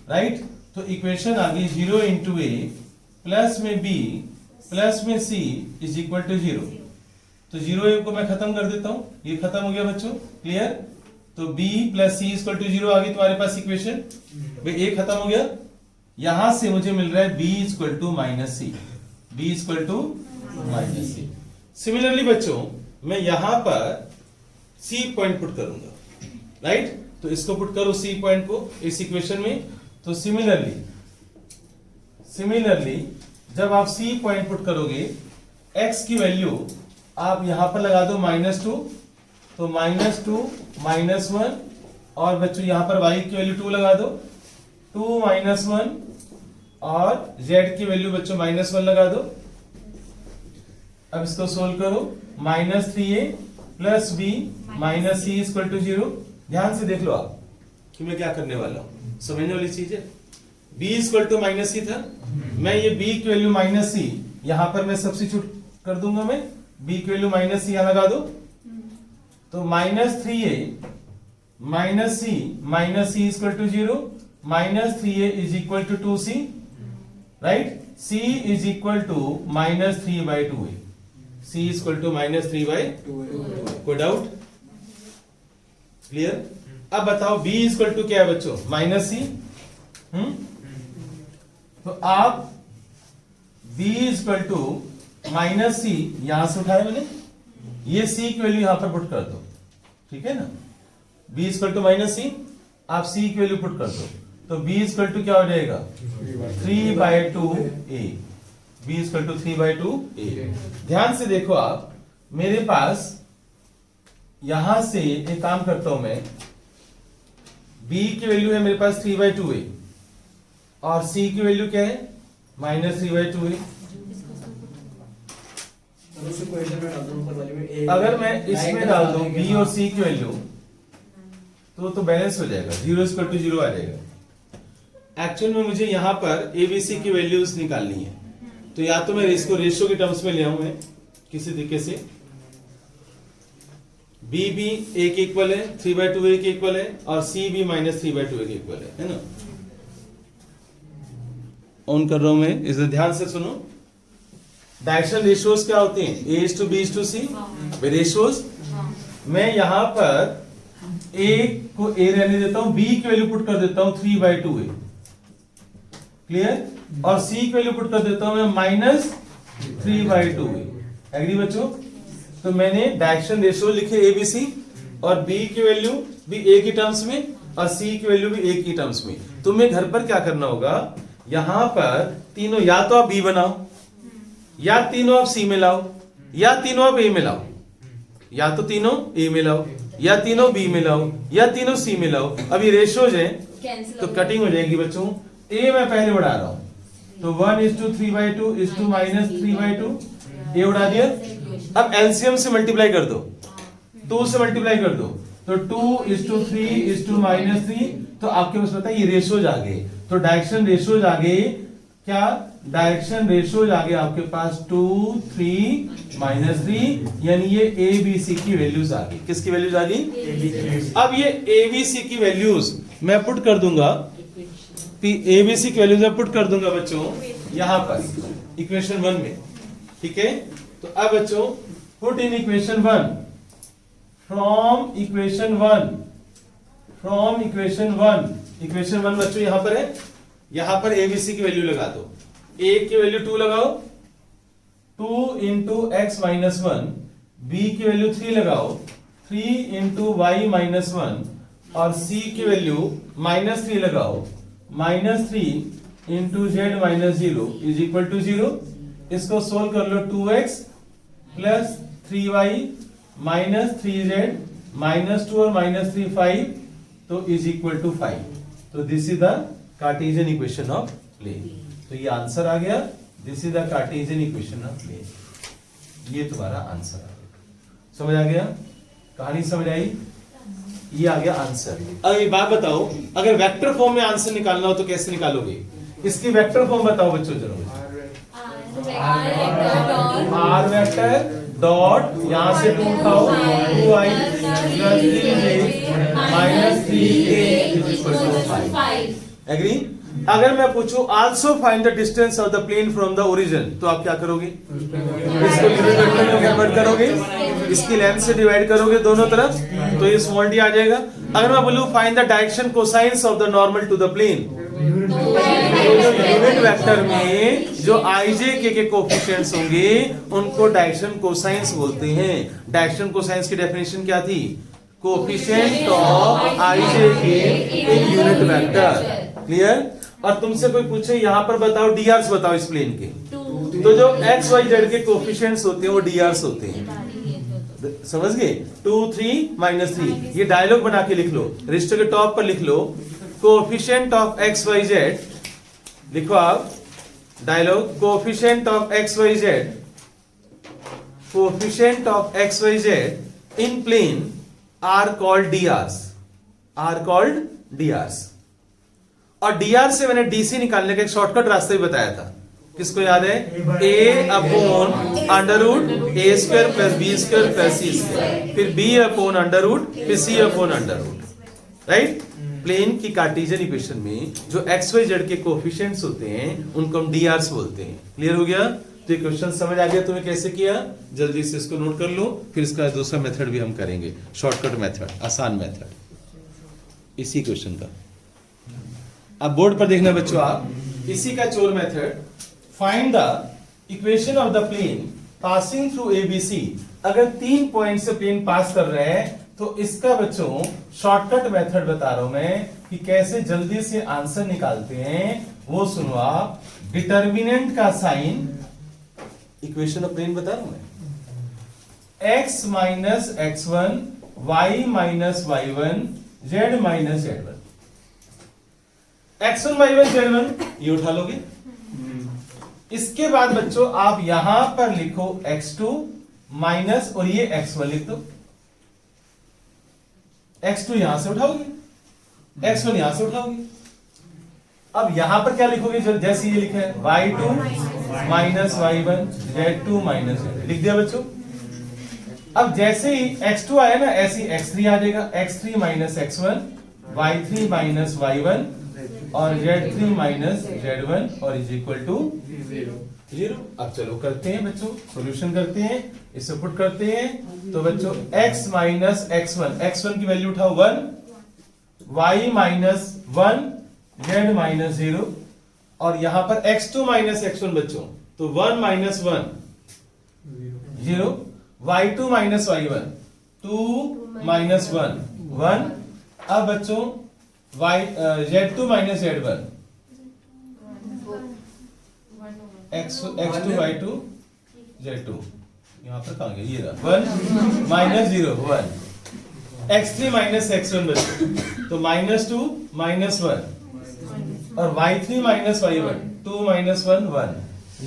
राइट। तो इक्वेशन आ गई 0 इंटू ए प्लस में b प्लस में c इज इक्वल टू 0। तो 0 को मैं खत्म कर देता हूं, ये खत्म हो गया बच्चों। क्लियर? तो b plus c equal to 0 आ गई तुम्हारे पास इक्वेशन। भाई a खत्म हो गया, यहां से मुझे मिल रहा है b equal to minus c। Similarly बच्चों मैं यहां पर c पॉइंट पुट करूंगा। राइट। तो इसको पुट करो c पॉइंट को इस इक्वेशन में। तो सिमिलरली जब आप c पॉइंट पुट करोगे x की वैल्यू आप यहां पर लगा दो -2, तो -2 -1 और बच्चों यहां पर y की वैल्यू 2 लगा दो, 2 -1 और z की वैल्यू बच्चों -1 लगा दो। अब इसको सोल्व करो, -3a plus b minus c equal to 0। ध्यान से देख लो आप कि मैं क्या करने वाला हूं, समझने वाली चीज है। b इक्वल टू माइनस सी था, मैं ये b की वैल्यू माइनस सी यहां पर मैं सब्स्टिट्यूट कर दूंगा। मैं b की वैल्यू माइनस सी यहां लगा दो, तो -3a minus c equal to 0 -3a is equal to 2c। Right. c is equal to -3/2a, c equal to -3/2। कोई डाउट? क्लियर? अब बताओ b इक्वल टू क्या है बच्चों? -c। तो आप b इक्वल टू -c यहां से उठाए मैंने, ये c की वैल्यू यहां पर पुट कर दो। ठीक है ना? b इक्वल टू -c, आप c की वैल्यू पुट कर दो, तो b इक्वल टू क्या हो जाएगा? 3/2a। b equal to 3/2a। ध्यान से देखो आप, मेरे पास यहां से एक काम करता हूं मैं, b की वैल्यू है मेरे पास 3/2 है और c की वैल्यू क्या है -3/2 है। अगर मैं इसमें डाल दूं b और c की वैल्यू तो बैलेंस हो जाएगा, 0 = 0 आ जाएगा। एक्चुअल में मुझे यहां पर abc की वैल्यूज निकालनी है, तो या तो मैं इसको रेशियो के टर्म्स में ले आऊं मैं किसी तरीके से, b भी एक इक्वल है, 3/2 एक इक्वल है और c भी -3/2 एक इक्वल है ना। ऑन कर रहा हूं मैं, इसे ध्यान से सुनो। डायरेक्शन रेशियोज क्या होते हैं, a:b:c रेशियोज। मैं यहां पर a को a रहने देता हूं, b की वैल्यू पुट कर देता हूं 3/2 है, क्लियर, और c की वैल्यू पुट कर देता हूं मैं -3/2 है। एग्री बच्चों? तो मैंने डायरेक्शन रेशियो लिखे ABC और b की वैल्यू भी a की टर्म्स में और c की वैल्यू भी a की टर्म्स में। तुम्हें घर पर क्या करना होगा, यहां पर तीनों या तो आप b बनाओ या तीनों आप c में लाओ या तीनों आप a में लाओ, या तो तीनों a में लाओ या तीनों b में लाओ या तीनों c में लाओ। अब ये रेशियोज है तो कटिंग हो जाएगी बच्चों। a मैं पहले बढ़ा रहा हूं तो 1:3/2 -3/2 a उड़ा दिया। अब एलसीएम से मल्टीप्लाई कर दो, 2 से मल्टीप्लाई कर दो तो 2:3 -3, तो आपके पास पता है ये रेशियोज आ गए। तो डायरेक्शन रेशियोज आ गए, क्या डायरेक्शन रेशियोज आ गए आपके पास 2, 3, -3, यानी ये ABC की वैल्यूज आ गई। किसकी वैल्यूज आ गई? अब ये ABC की वैल्यूज मैं पुट कर दूंगा, ABC की वैल्यूज मैं पुट कर दूंगा बच्चों यहां पर इक्वेशन 1 में, ठीक है। तो अब बच्चों put in equation 1 from equation 1 बच्चों यहां पर है, यहां पर ABC की वैल्यू लगा दो। A की वैल्यू 2 लगाओ, 2 × x - 1, B की वैल्यू 3 लगाओ, 3 × y - 1 और C की वैल्यू -3 लगाओ, -3 × z - 0 = 0। इसको सोल्व कर लो, 2x + 3y - 3z -2 और -3 5, तो = 5। तो this is the Cartesian equation of plane. तो ये आंसर आ गया, this is the Cartesian equation of plane. ये तुम्हारा आंसर आ गया। समझ आ गया? कहानी समझ आई? ये आ गया आंसर। अब एक बात बताओ, अगर वेक्टर फॉर्म में आंसर निकालना हो तो कैसे निकालोगे? इसकी वेक्टर फॉर्म बताओ बच्चों जरूर। r वेक्टर डॉट यहां से 2 उठाओ, 2i + 3j - 3a = 5। एग्री? अगर मैं पूछूं also find the distance of the plane from the origin, तो आप क्या करोगे? इसको यूनिट वेक्टर में कन्वर्ट करोगे, इसकी लेंथ से डिवाइड करोगे दोनों तरफ, तो ये स्मॉल d आ जाएगा। अगर मैं बोलूं find the direction cosines of the normal to the plane, unit vector में जो ij के कोफिशिएंट्स होंगे उनको डायरेक्शन कोसाइंस बोलते हैं। डायरेक्शन कोसाइंस की डेफिनेशन क्या थी? कोफिशिएंट ऑफ ij के इन यूनिट वेक्टर। क्लियर? और तुमसे कोई पूछे यहां पर बताओ drs बताओ इस प्लेन के, तो जो x y z के कोफिशिएंट्स होते हैं वो drs होते हैं। समझ गए? 2, 3, -3। ये डायलॉग बना के लिख लो, रजिस्टर के टॉप पर लिख लो, coefficient of x y z, लिखो आप dialogue, coefficient of x y z, coefficient of x y z in plane are called drs। और dr से मैंने dc निकालने का एक शॉर्टकट रास्ता भी बताया था, किसको याद है? a/√a² + b² + c², फिर b/√, फिर c/√, राइट? प्लेन की कार्टेशियन इक्वेशन में जो x y z के कोफिशिएंट्स होते हैं उनको हम drs बोलते हैं। क्लियर हो गया? तो ये क्वेश्चन समझ आ गया तुम्हें कैसे किया? जल्दी से इसको नोट कर लो, फिर इसका दूसरा मेथड भी हम करेंगे, शॉर्टकट मेथड, आसान मेथड इसी क्वेश्चन का। अब बोर्ड पर देखना बच्चों आप, इसी का चोर method, find the equation of the plane passing through ABC। अगर 3 पॉइंट से प्लेन पास कर रहे हैं तो इसका बच्चों शॉर्टकट मेथड बता रहा हूं मैं कि कैसे जल्दी से आंसर निकालते हैं, वो सुनो आप। डिटर्मिनेंट का साइन, इक्वेशन ऑफ प्लेन बता रहा हूं मैं, x - x1 y minus y1 z minus z1। x1 y1 z1 ये उठा लोगे। इसके बाद बच्चों आप यहां पर लिखो x2 माइनस और ये x1 लिख दो। x2 यहां से उठाओगे, x1 यहां से उठाओगे। अब यहां पर क्या लिखोगे? जैसे ये लिखा है y2 minus y1 z2 minus z, लिख दिया बच्चों। अब जैसे ही x2 आया ना, ऐसे ही x3 आ जाएगा, x3 minus x1 y3 minus y1 और z3 माइनस z1 और इज इक्वल टू 0। अब चलो करते हैं बच्चों, सॉल्यूशन करते हैं, इसे पुट करते हैं। तो बच्चों x माइनस x1 की वैल्यू उठाओ 1, y माइनस 1 z माइनस 0 और यहां पर x2 माइनस x1 बच्चों, तो 1 minus 1 0, y2 minus y1 2 minus 1 1। अब बच्चों z2 minus z1 x2 y2 z2, यहां पर कहां गया? ये रहा 1 माइनस 0 1, x3 माइनस x1 बच्चों, तो माइनस 2 माइनस 1 और y3 minus y1 2 minus 1 1,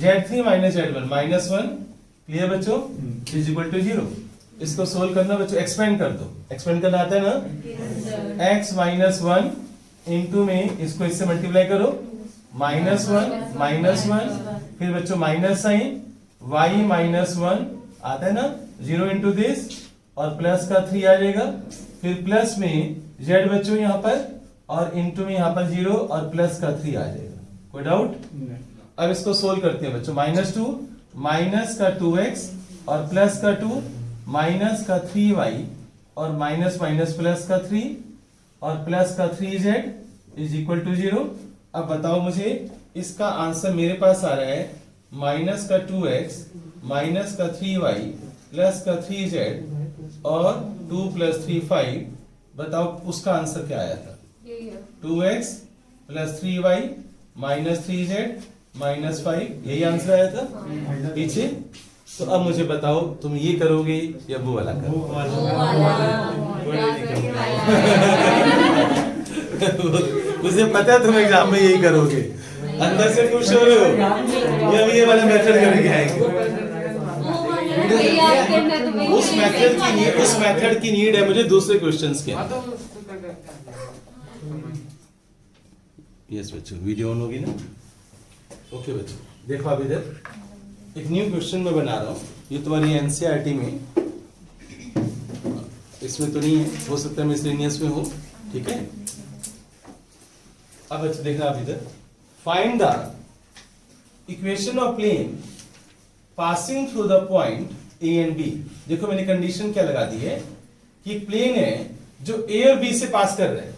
z3 minus z1 minus 1। Clear बच्चों? Is equal to 0। इसको सोल्व करना बच्चों, एक्सपेंड कर दो। एक्सपेंड करना आता है ना? x माइनस 1 इंटू में इसको इससे मल्टीप्लाई करो, माइनस 1 फिर बच्चों माइनस साइन y माइनस 1 आता है ना, 0 इंटू दिस और प्लस का 3 आ जाएगा, फिर प्लस में z बच्चों यहां पर और इंटू में यहां पर 0 और प्लस का 3 आ जाएगा। कोई डाउट? अब इसको सोल्व करते हैं बच्चों। माइनस 2 माइनस का 2x और प्लस का 2 माइनस का 3y और माइनस माइनस प्लस का 3 और प्लस का 3z इज इक्वल टू 0। अब बताओ मुझे, इसका आंसर मेरे पास आ रहा है माइनस का 2x माइनस का 3y प्लस का 3z और 2 प्लस 3 5। बताओ उसका आंसर क्या आया था? 2x plus 3y minus 3z minus 5, यही आंसर आया था पीछे। तो अब मुझे बताओ तुम ये करोगे या वो वाला मुझे पता है तुम एग्जाम में यही करोगे, अंदर से खुश हो रहे हो या ये वाला मेथड करके आएंगे। उस मेथड की नीड है मुझे दूसरे क्वेश्चंस के। यस बच्चों, वीडियो ऑन होगी ना? ओके बच्चों, देखो अब इधर एक न्यू क्वेश्चन मैं बना रहा हूँ। ये तुम्हारी एनसीईआरटी में, इसमें तो नहीं है, हो सकता है मिसलेनियस में हो, ठीक है। अब बच्चों देखना आप इधर, find the equation of plane passing through the point A and B. देखो मैंने कंडीशन क्या लगा दी है कि प्लेन है जो ए और बी से पास कर रहे हैं,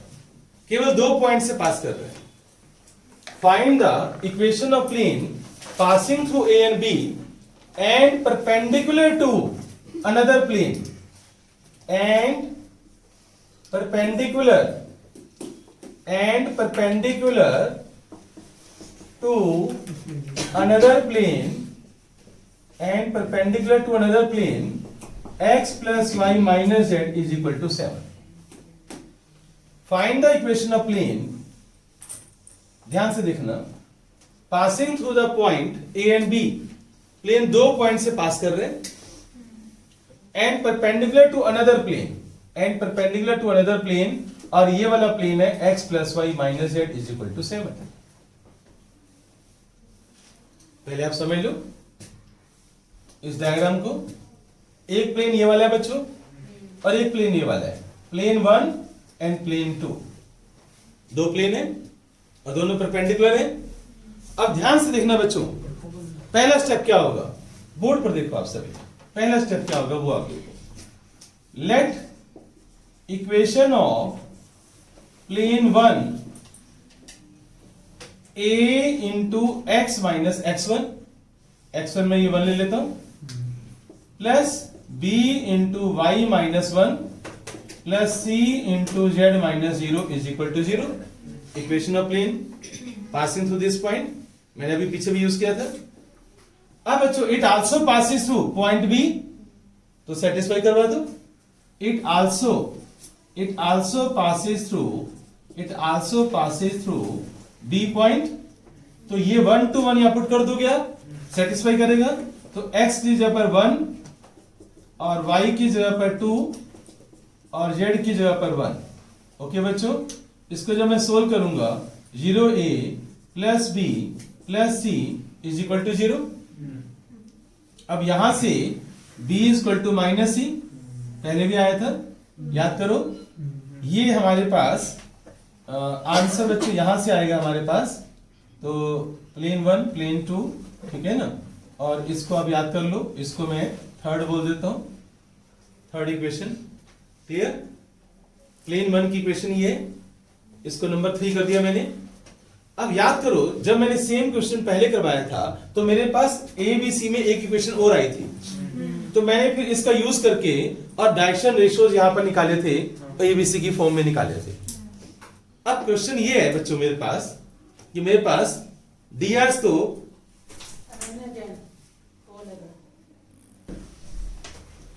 केवल 2 पॉइंट से पास कर रहे हैं। Find the equation of plane passing through A and B and perpendicular to another plane and perpendicular to another plane and perpendicular to another plane x plus y minus z is equal to 7. Find the equation of plane, ध्यान से देखना, passing through the point A and B, plane 2 point से पास कर रहे हैं, and perpendicular to another plane, और ये वाला प्लेन है x plus Y minus Z is equal to 7। पहले आप समझ लो इस डायग्राम को। एक प्लेन ये वाला है बच्चों और एक प्लेन ये वाला है, प्लेन 1 एंड प्लेन 2, 2 प्लेन है और दोनों परपेंडिकुलर है। अब ध्यान से देखना बच्चों, पहला स्टेप क्या होगा, बोर्ड पर देखो आप सभी, पहला स्टेप क्या होगा वो आप देखो। Let equation of plane 1 a into x minus x1 में ये 1 ले लेता हूं, plus b into Y minus 1 plus c into Z minus 0 is equal to 0। Equation of plane passing through this point, मैंने अभी पीछे भी यूज किया था। अब बच्चों it also passes through point B, तो सेटिस्फाई करवा दो। it also passes through B point. तो ये 1 to 1 यहां पुट कर दो क्या, सेटिस्फाई करेगा। तो x की जगह पर 1 और y की जगह पर 2 और z की जगह पर 1। ओके बच्चों, इसको जब मैं सोल्व करूंगा 0a plus b plus c is equal to 0। अब यहां से b is equal to minus C, पहले भी आया था, याद करो। ये हमारे पास आंसर बच्चों यहां से आएगा हमारे पास। तो प्लेन 1 प्लेन 2, ठीक है ना। और इसको आप याद कर लो, इसको मैं थर्ड बोल देता हूं, थर्ड इक्वेशन। क्लियर? प्लेन 1 की इक्वेशन ये, इसको नंबर 3 कर दिया मैंने। अब याद करो, जब मैंने सेम क्वेश्चन पहले करवाया था तो मेरे पास ए बी सी में एक इक्वेशन और आई थी, तो मैंने फिर इसका यूज करके और डायरेक्शन रेशियोज यहां पर निकाले थे, एबीसी की फॉर्म में निकाले थे। अब क्वेश्चन ये है बच्चों मेरे पास कि मेरे पास डीआरस तो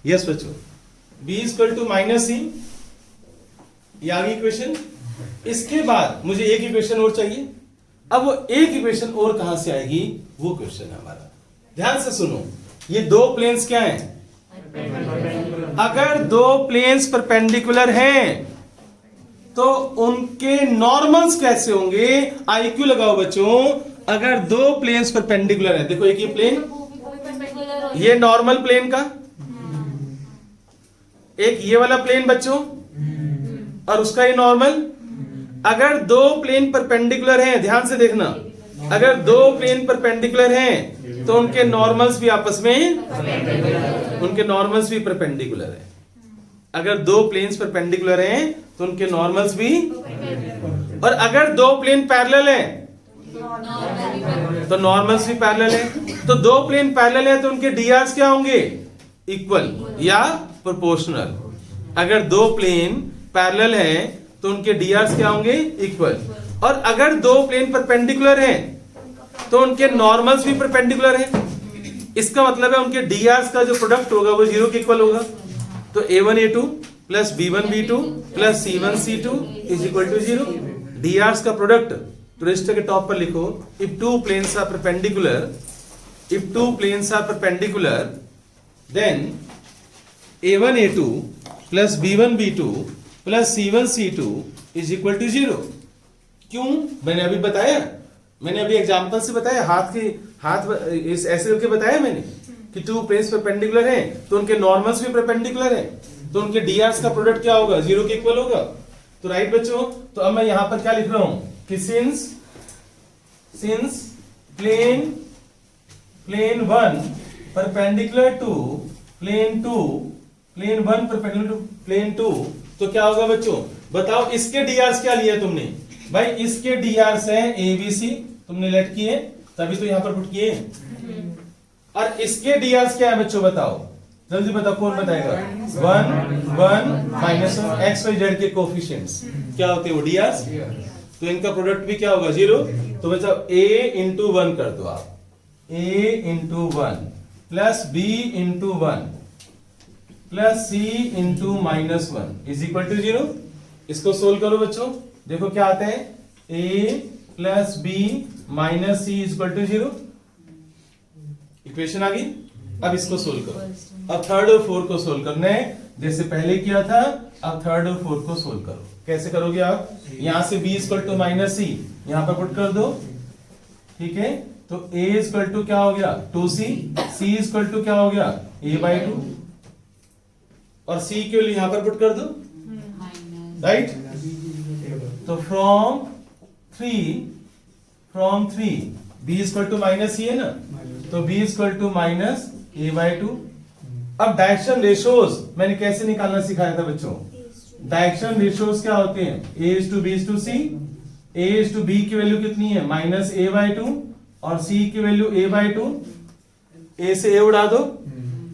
यस बच्चों बी इक्वल टू माइनस सी, ये आ गई इक्वेशन। इसके बाद मुझे एक इक्वेशन और चाहिए। अब वो एक इक्वेशन और कहां से आएगी, वो क्वेश्चन है हमारा। ध्यान से सुनो, ये दो प्लेन्स क्या हैं? अगर दो प्लेन्स परपेंडिकुलर हैं तो उनके नॉर्मल्स कैसे होंगे? आईक्यू लगाओ बच्चों। अगर दो प्लेन्स परपेंडिकुलर है, देखो एक ये प्लेन, ये नॉर्मल प्लेन का, एक ये वाला प्लेन बच्चों और उसका ये नॉर्मल। अगर दो प्लेन परपेंडिकुलर हैं, ध्यान से देखना, अगर दो प्लेन परपेंडिकुलर हैं तो उनके नॉर्मल्स भी आपस में, उनके नॉर्मल्स भी परपेंडिकुलर है। अगर दो प्लेन्स परपेंडिकुलर हैं तो उनके नॉर्मल्स भी, और अगर दो प्लेन पैरेलल हैं तो नॉर्मल्स भी पैरेलल है। तो दो प्लेन पैरेलल है तो उनके डीआर्स क्या होंगे? इक्वल या प्रोपोर्शनल। अगर दो प्लेन पैरेलल हैं तो उनके डीआर्स क्या होंगे? इक्वल। और अगर दो प्लेन परपेंडिकुलर हैं तो उनके नॉर्मल्स भी परपेंडिकुलर हैं। इसका मतलब है उनके डीआर्स का जो प्रोडक्ट होगा वो 0 के इक्वल होगा। तो a1 a2 plus b1 b2 plus c1 c2 is equal to 0। DRs का प्रोडक्ट तो रजिस्टर के टॉप पर लिखो, if two planes are perpendicular, if two planes are perpendicular then a1 a2 plus b1 b2 plus c1 c2 is equal to 0। क्यों? मैंने अभी बताया, मैंने अभी एग्जांपल से बताया, हाथ ऐसे करके बताया मैंने कि टू प्लेन्स परपेंडिकुलर हैं तो उनके नॉर्मल्स भी परपेंडिकुलर हैं, तो उनके डीआर्स का प्रोडक्ट क्या होगा? 0 के इक्वल होगा। तो राइट बच्चों, तो अब मैं यहां पर क्या लिख रहा हूं कि since plane 1 perpendicular to plane 2, plane 1 perpendicular to plane 2, तो क्या होगा बच्चों? बताओ इसके डीआर्स क्या लिया तुमने? भाई इसके डीआर्स है एबीसी, तुमने लेट किए तभी तो यहां पर पुट किए। और इसके डीआर्स क्या है बच्चों? बताओ जल्दी बताओ, कौन बताएगा? 1 1 माइनस एक्स वाई जेड के कोफिशिएंट्स क्या होते हैं? वो डीआर्स। तो इनका प्रोडक्ट भी क्या होगा? 0। तो बच्चों a इंटू 1 कर दो आप, a into 1 plus b into 1 plus c into minus 1 is equal to 0। इसको सोल्व करो बच्चों, देखो क्या आता है, a plus b minus c is equal to 0। Equation आ गई। अब इसको सोल्व करो। अब थर्ड और फोर्थ को सोल्व करना है, जैसे पहले किया था। अब थर्ड और फोर्थ को सोल्व करो। कैसे करोगे आप? यहां से b इक्वल टू माइनस सी यहां पर पुट कर दो, ठीक है। तो a इक्वल टू क्या हो गया? 2c, c इक्वल टू क्या हो गया? a/2, और c के लिए यहां पर पुट कर दो, राइट। तो from 3 b equal to minus C है ना, तो b equal to minus a/2। अब डायरेक्शन रेशियोज मैंने कैसे निकालना सिखाया था बच्चों? डायरेक्शन रेशियोज क्या होते हैं? a:b:c। a:b की वैल्यू कितनी है? माइनस a/2, और c की वैल्यू a/2। a से a उड़ा दो,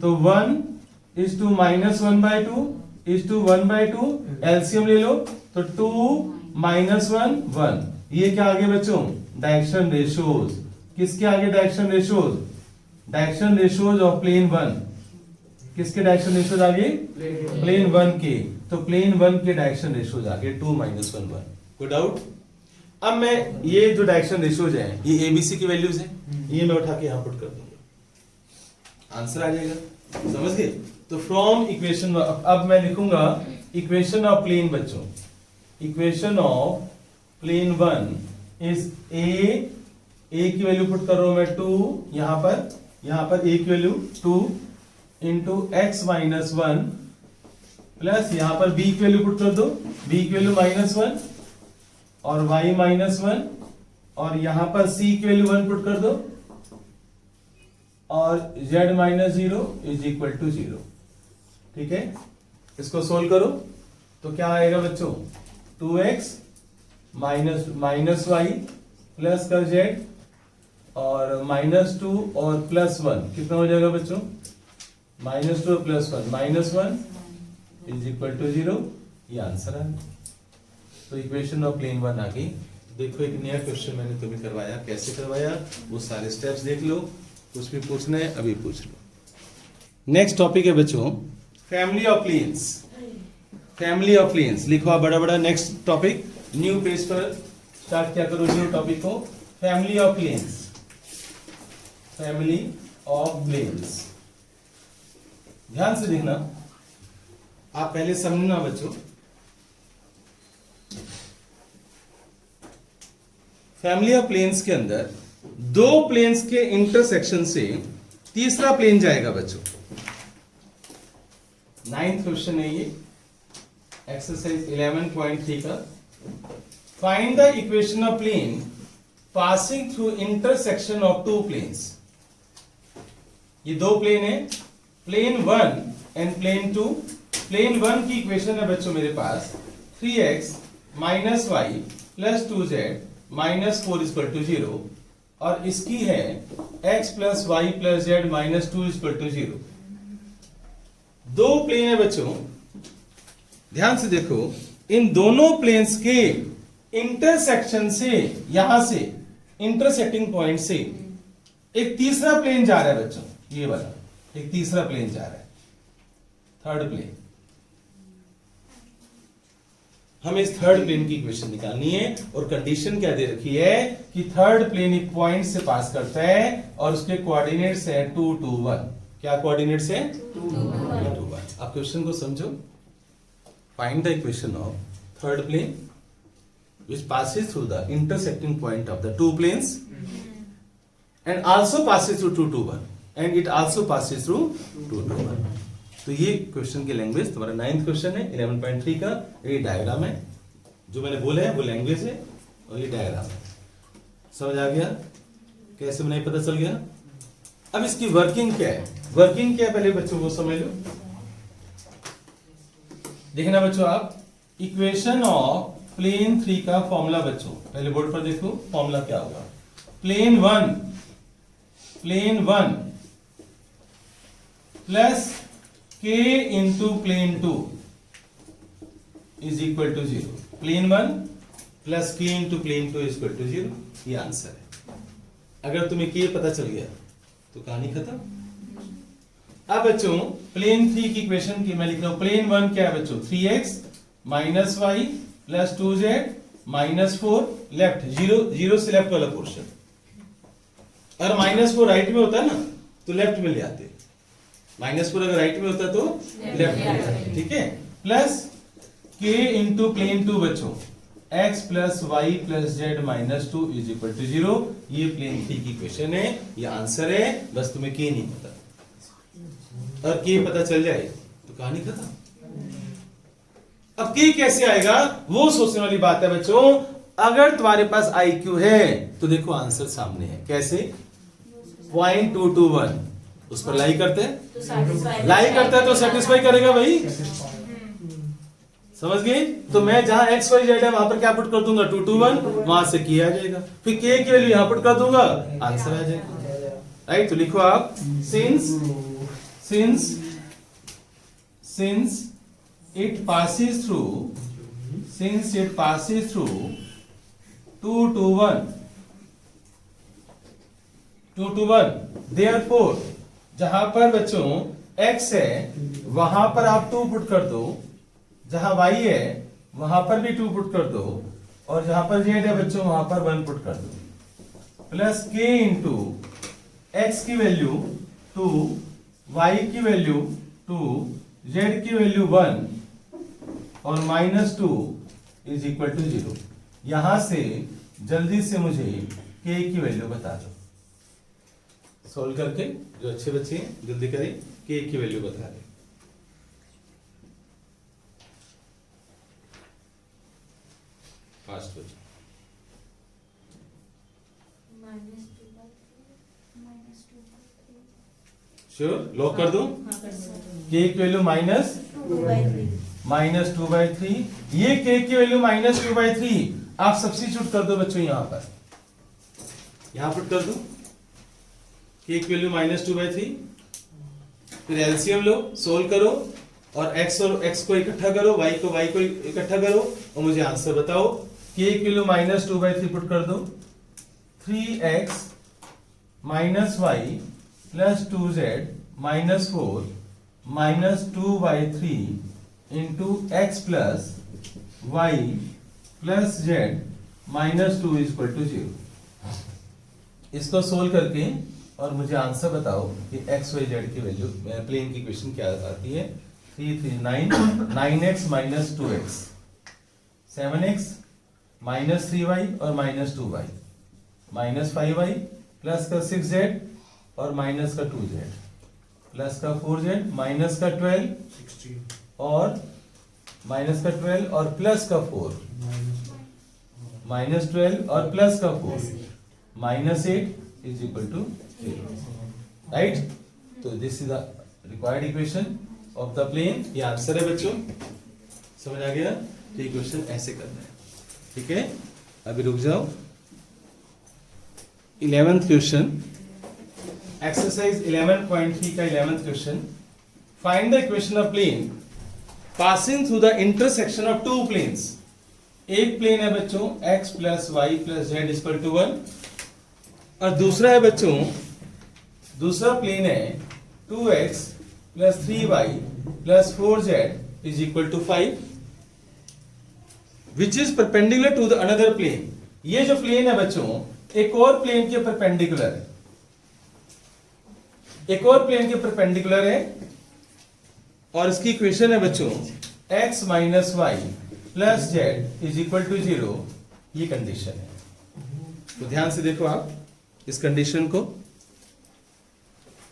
तो 1 माइनस 1/2 1/2। एलसीएम ले लो, तो 2 माइनस 1 1। ये क्या आगे बच्चों? Direction ratios. किसके आगे direction ratios? Direction ratios of plane 1। किसके डायरेक्शन रेशियोज आ गए? प्लेन वन के। तो प्लेन वन के डायरेक्शन रेशियोज आ गए 2 - 1 1। कोई डाउट? अब मैं ये जो डायरेक्शन रेशियोज है ये एबीसी की वैल्यूज है, ये मैं उठा के यहां पुट कर दूंगा, आंसर आ जाएगा। समझ गए? तो फ्रॉम इक्वेशन, अब मैं लिखूंगा इक्वेशन ऑफ प्लेन बच्चों, equation of plane one is A की वैल्यू पुट कर रहा हूं मैं 2, यहां पर ए की value 2 into x minus 1 plus यहां पर बी की वैल्यू पुट कर दो, बी की वैल्यू -1 और y -1 और यहां पर c की वैल्यू 1 पुट कर दो और z -0 इज इक्वल टू 0। ठीक है, इसको सोल्व करो तो क्या आएगा बच्चों? 2x माइनस y प्लस का z और -2 और +1 कितना हो जाएगा बच्चों? -2 + 1 -1 इज इक्वल टू 0। ये आंसर है। तो इक्वेशन ऑफ प्लेन वन आ गई। देखो एक नया क्वेश्चन मैंने तुम्हें करवाया, कैसे करवाया वो सारे स्टेप्स देख लो, कुछ भी पूछना है अभी पूछ लो। नेक्स्ट टॉपिक है बच्चों family of planes. Family of planes लिखो आप बड़ा बड़ा। नेक्स्ट टॉपिक न्यू पेज पर स्टार्ट क्या करो न्यू टॉपिक को, family of planes. Family of planes ध्यान से देखना, आप पहले समझना बच्चों। फैमिली ऑफ प्लेन्स के अंदर दो प्लेन्स के इंटरसेक्शन से तीसरा प्लेन जाएगा बच्चों। 9th क्वेश्चन है ये, एक्सरसाइज 11.3 का। Find the equation of plane passing through intersection of two planes. ये दो प्लेन है, प्लेन 1 एंड प्लेन 2। प्लेन 1 की इक्वेशन है बच्चों मेरे पास 3x minus Y plus 2z minus 4 equal to 0 और इसकी है x plus Y plus Z minus 2 equal to 0। दो प्लेन है बच्चों, ध्यान से देखो, इन दोनों प्लेन्स के इंटरसेक्शन से, यहां से इंटरसेक्टिंग पॉइंट से एक तीसरा प्लेन जा रहा है बच्चों, ये वाला एक तीसरा प्लेन जा रहा है, थर्ड प्लेन। हमें इस थर्ड प्लेन की इक्वेशन निकालनी है और कंडीशन क्या दे रखी है कि थर्ड प्लेन एक पॉइंट से पास करता है और उसके कोऑर्डिनेट्स है 2 2 1। क्या कोऑर्डिनेट्स है? 2 2 1। आप क्वेश्चन को समझो। Find the equation of third plane which passes through the intersecting point of the two planes and also passes through 2 2 1 and it also passes through 2 2 1। तो ये क्वेश्चन की लैंग्वेज तुम्हारा 9th क्वेश्चन है 11.3 का। ये डायग्राम है, जो मैंने बोला है वो लैंग्वेज है और ये डायग्राम है। समझ आ गया कैसे बनाई, पता चल गया। अब इसकी वर्किंग क्या है, वर्किंग क्या है पहले बच्चों को समझ लो। देखना बच्चों आप, इक्वेशन ऑफ प्लेन 3 का फॉर्मूला बच्चों पहले बोर्ड पर देखो, फॉर्मूला क्या होगा। Plane 1 plus k into plane 2 is equal to 0। Plane 1 plus k into plane 2 is equal to 0। ये आंसर है। अगर तुम्हें k पता चल गया तो कहानी खत्म। अब बच्चों प्लेन 3 की इक्वेशन की मैं लिख रहा हूं। प्लेन 1 क्या है बच्चों? 3x minus Y plus 2z minus 4 left, 0 से लेफ्ट वाला पोर्शन। अगर -4 राइट में होता है ना तो लेफ्ट में ले आते, -4 अगर राइट में होता तो लेफ्ट में ले आते। ठीक है, प्लस k इंटू प्लेन 2 बच्चों x plus Y plus Z minus 2 is equal to 0। ये प्लेन 3 की क्वेश्चन है, ये आंसर है। बस तुम्हें k नहीं पता, और k पता चल जाए तो कहानी खत्म। अब k कैसे आएगा वो सोचने वाली बात है बच्चों। अगर तुम्हारे पास IQ है तो देखो आंसर सामने है। कैसे? 0.221 उस पर लाई करते हैं, लाई करता है तो सेटिस्फाई करेगा भाई। समझ गए? तो मैं जहां x y z है वहां पर क्या पुट कर दूंगा 221, वहां से k आ जाएगा, फिर k की वैल्यू यहां पुट कर दूंगा, आंसर आ जाएगा। राइट, तो लिखो आप since it passes through 2 to 1 therefore जहां पर बच्चों x है वहां पर आप 2 पुट कर दो, जहां y है वहां पर भी 2 पुट कर दो, और जहां पर z है बच्चों वहां पर 1 पुट कर दो, प्लस k इंटू x की वैल्यू 2, y की वैल्यू 2, z की वैल्यू 1 और -2 इज इक्वल टू 0। यहां से जल्दी से मुझे k की वैल्यू बता दो। सोल्व करके जो अच्छे बच्चे हैं जल्दी करें, k की वैल्यू बता दें। फास्ट बच्चों, श्योर लॉक कर दूं? k की वैल्यू -2/3, ये k की वैल्यू -2/3 आप सब्स्टिट्यूट कर दो बच्चों, यहां पुट कर दो k की वैल्यू -2/3, फिर एलसीएम लो, सोल्व करो और x को इकट्ठा करो, y को इकट्ठा करो और मुझे आंसर बताओ। k की वैल्यू -2/3 पुट कर दो, 3x -y plus 2z -4 -2/3 into x plus y plus z -2 is equal to 0। इसको सोल्व करके और मुझे आंसर बताओ कि x y z की वैल्यू, प्लेन की इक्वेशन क्या आती है। 3 3 9, 9x minus 2x, 7x minus 3y और minus 2y, minus 5y plus का 6z और माइनस का 2z, प्लस का 4z, माइनस का 12 और माइनस का 12 और प्लस का 4, माइनस 12 और प्लस का 4, -8 इज इक्वल टू 0, राइट। तो this is the required equation of the plane. ये आंसर है बच्चों, समझ आ गया? तो इक्वेशन ऐसे करना है, ठीक है। अभी रुक जाओ। 11th क्वेश्चन, एक्सरसाइज 11.3 का 11th question. Find the equation of plane passing through the intersection of two planes. एक प्लेन है बच्चों x प्लस वाई प्लस जेड इक्वल टू 1, और दूसरा है बच्चों, दूसरा प्लेन है 2x plus 3y plus 4z is equal to 5, which is perpendicular to the another plane. ये जो प्लेन है बच्चों एक और प्लेन के परपेंडिकुलर है, एक और प्लेन के परपेंडिकुलर है, और इसकी इक्वेशन है बच्चों x माइनस वाई प्लस जेड इज इक्वल टू 0। ये कंडीशन है, तो ध्यान से देखो आप इस कंडीशन को।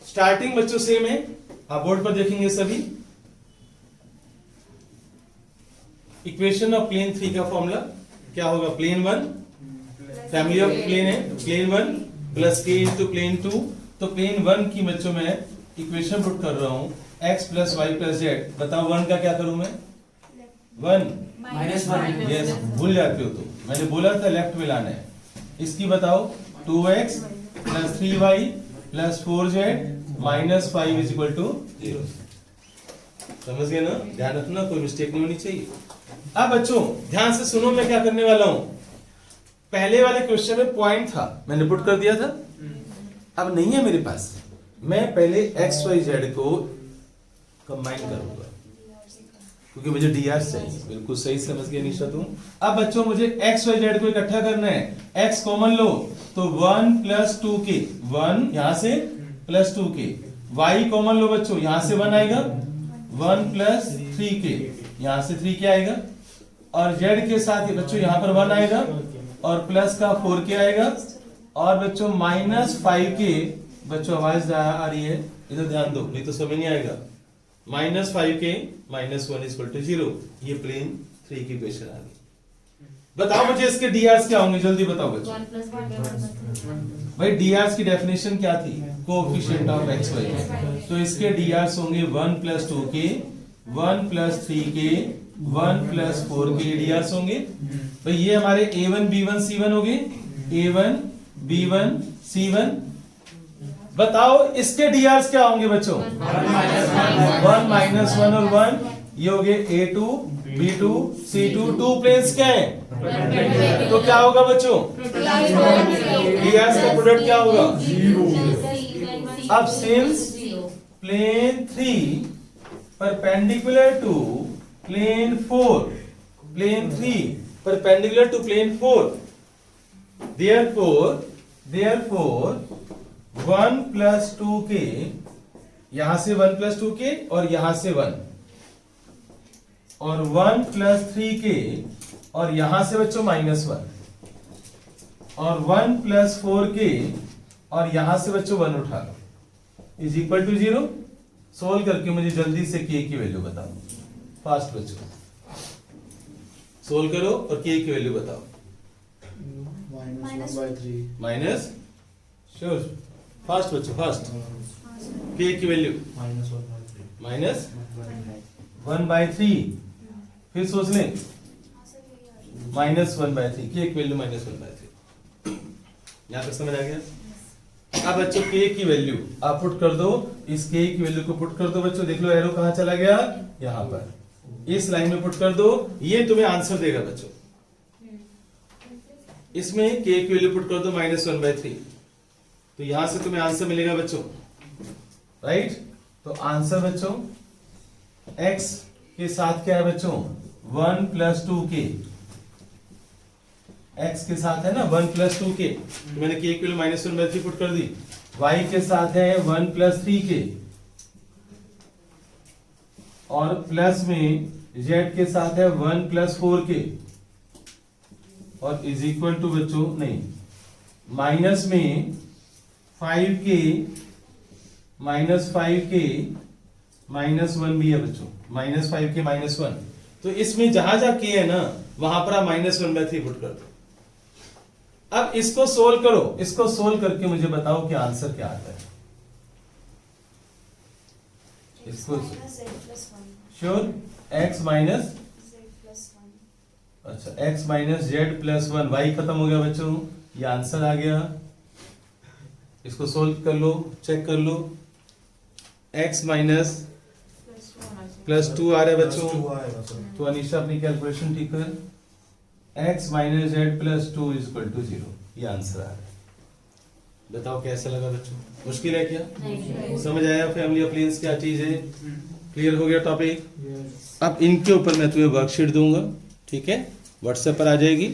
स्टार्टिंग बच्चों सेम है, आप बोर्ड पर देखेंगे सभी। इक्वेशन ऑफ प्लेन 3 का फॉर्मूला क्या होगा? प्लेन 1, फैमिली ऑफ प्लेन है plane 1 plus k into plane 2। तो प्लेन 1 की बच्चों में इक्वेशन पुट कर रहा हूं x plus Y plus Z. बताओ 1 का क्या करूं मैं? 1 -1, यस, भूल जाते हो तो मैंने बोला था लेफ्ट में लाना है। इसकी बताओ 2x plus 3y plus 4z minus 5 is equal to 0। समझ गए ना? ध्यान रखना, कोई मिस्टेक नहीं होनी चाहिए। अब बच्चों ध्यान से सुनो, मैं क्या करने वाला हूं। पहले वाले क्वेश्चन में पॉइंट था, मैंने पुट कर दिया था, अब नहीं है मेरे पास। मैं पहले x y z को कंबाइन करूंगा क्योंकि मुझे dr चाहिए। बिल्कुल सही समझ गए निशा तुम। अब बच्चों मुझे x y z को इकट्ठा करना है। x कॉमन लो तो 1 प्लस 2k, 1 यहां से प्लस 2k। y कॉमन लो बच्चों, यहां से 1 आएगा, 1 प्लस 3k, यहां से 3k आएगा, और z के साथ ये बच्चों यहां पर 1 आएगा और प्लस का 4k आएगा, और बच्चों माइनस 5k। बच्चों आवाज आ रही है, इधर ध्यान दो नहीं तो समझ नहीं आएगा। Minus 5k minus 1 equal to 0। ये प्लेन 3 की इक्वेशन आ गई। बताओ मुझे इसके drs क्या होंगे, जल्दी बताओ बच्चों। 1 plus 1 भाई drs की डेफिनेशन क्या थी? Coefficient of x y। तो इसके drs होंगे 1 plus 2k, 1 plus 3k, 1 plus 4k drs होंगे। भाई ये हमारे a1 b1 c1 हो गए, a1 b1 c1। बताओ इसके drs क्या होंगे बच्चों? 1 माइनस 1 और 1, ये हो गए a2 b2 c2। 2 प्लेन्स क्या है? तो क्या होगा बच्चों? drs का प्रोडक्ट क्या होगा? अब since plane 3 perpendicular to plane 4, plane 3 perpendicular to plane 4, therefore 1 plus 2k, यहां से 1 plus 2k और यहां से 1, और 1 plus 3k और यहां से बच्चों -1, और 1 plus 4k और यहां से बच्चों 1 उठा लो, इज इक्वल टू 0। सोल्व करके मुझे जल्दी से k की वैल्यू बताओ, फास्ट बच्चों सोल्व करो और k की वैल्यू बताओ। -1/3 माइनस, श्योर, फास्ट बच्चों फास्ट, k की वैल्यू -1/3 -1/3, फिर सोच लें -1/3, k की वैल्यू -1/3। यहां तक समझ आ गया? अब बच्चों k की वैल्यू आप पुट कर दो, इस k की वैल्यू को पुट कर दो बच्चों, देख लो एरो कहां चला गया, यहां पर, इस लाइन में पुट कर दो, ये तुम्हें आंसर देगा बच्चों। इसमें k की वैल्यू पुट कर दो -1/3, तो यहां से तुम्हें आंसर मिलेगा बच्चों, राइट। तो आंसर बच्चों x के साथ क्या है बच्चों, 1 plus 2k, x के साथ है ना 1 plus 2k, तो मैंने k की वैल्यू -1/3 पुट कर दी। y के साथ है 1 plus 3k, और प्लस में z के साथ है 1 plus 4k, और इज इक्वल टू बच्चों नहीं, माइनस में 5k -1 भी है बच्चों, -5k -1, तो इसमें जहां जहां k है ना वहां पर आप -1/3 पुट कर दो। अब इसको सोल्व करो, इसको सोल्व करके मुझे बताओ कि आंसर क्या आता है। इसको श्योर, x माइनस, अच्छा x minus Z plus 1, y खत्म हो गया बच्चों, ये आंसर आ गया। इसको सोल्व कर लो, चेक कर लो, x माइनस प्लस 2 आ रहा है बच्चों, तो अनीशा अपनी कैलकुलेशन ठीक कर, x minus Z plus 2 is equal to 0, ये आंसर आ रहा है। बताओ कैसा लगा बच्चों, मुश्किल है क्या? नहीं। समझ आया फैमिली ऑफ प्लेन्स क्या चीज है? क्लियर हो गया टॉपिक? अब इनके ऊपर मैं तुम्हें वर्कशीट दूंगा, ठीक है, व्हाट्सएप पर आ जाएगी।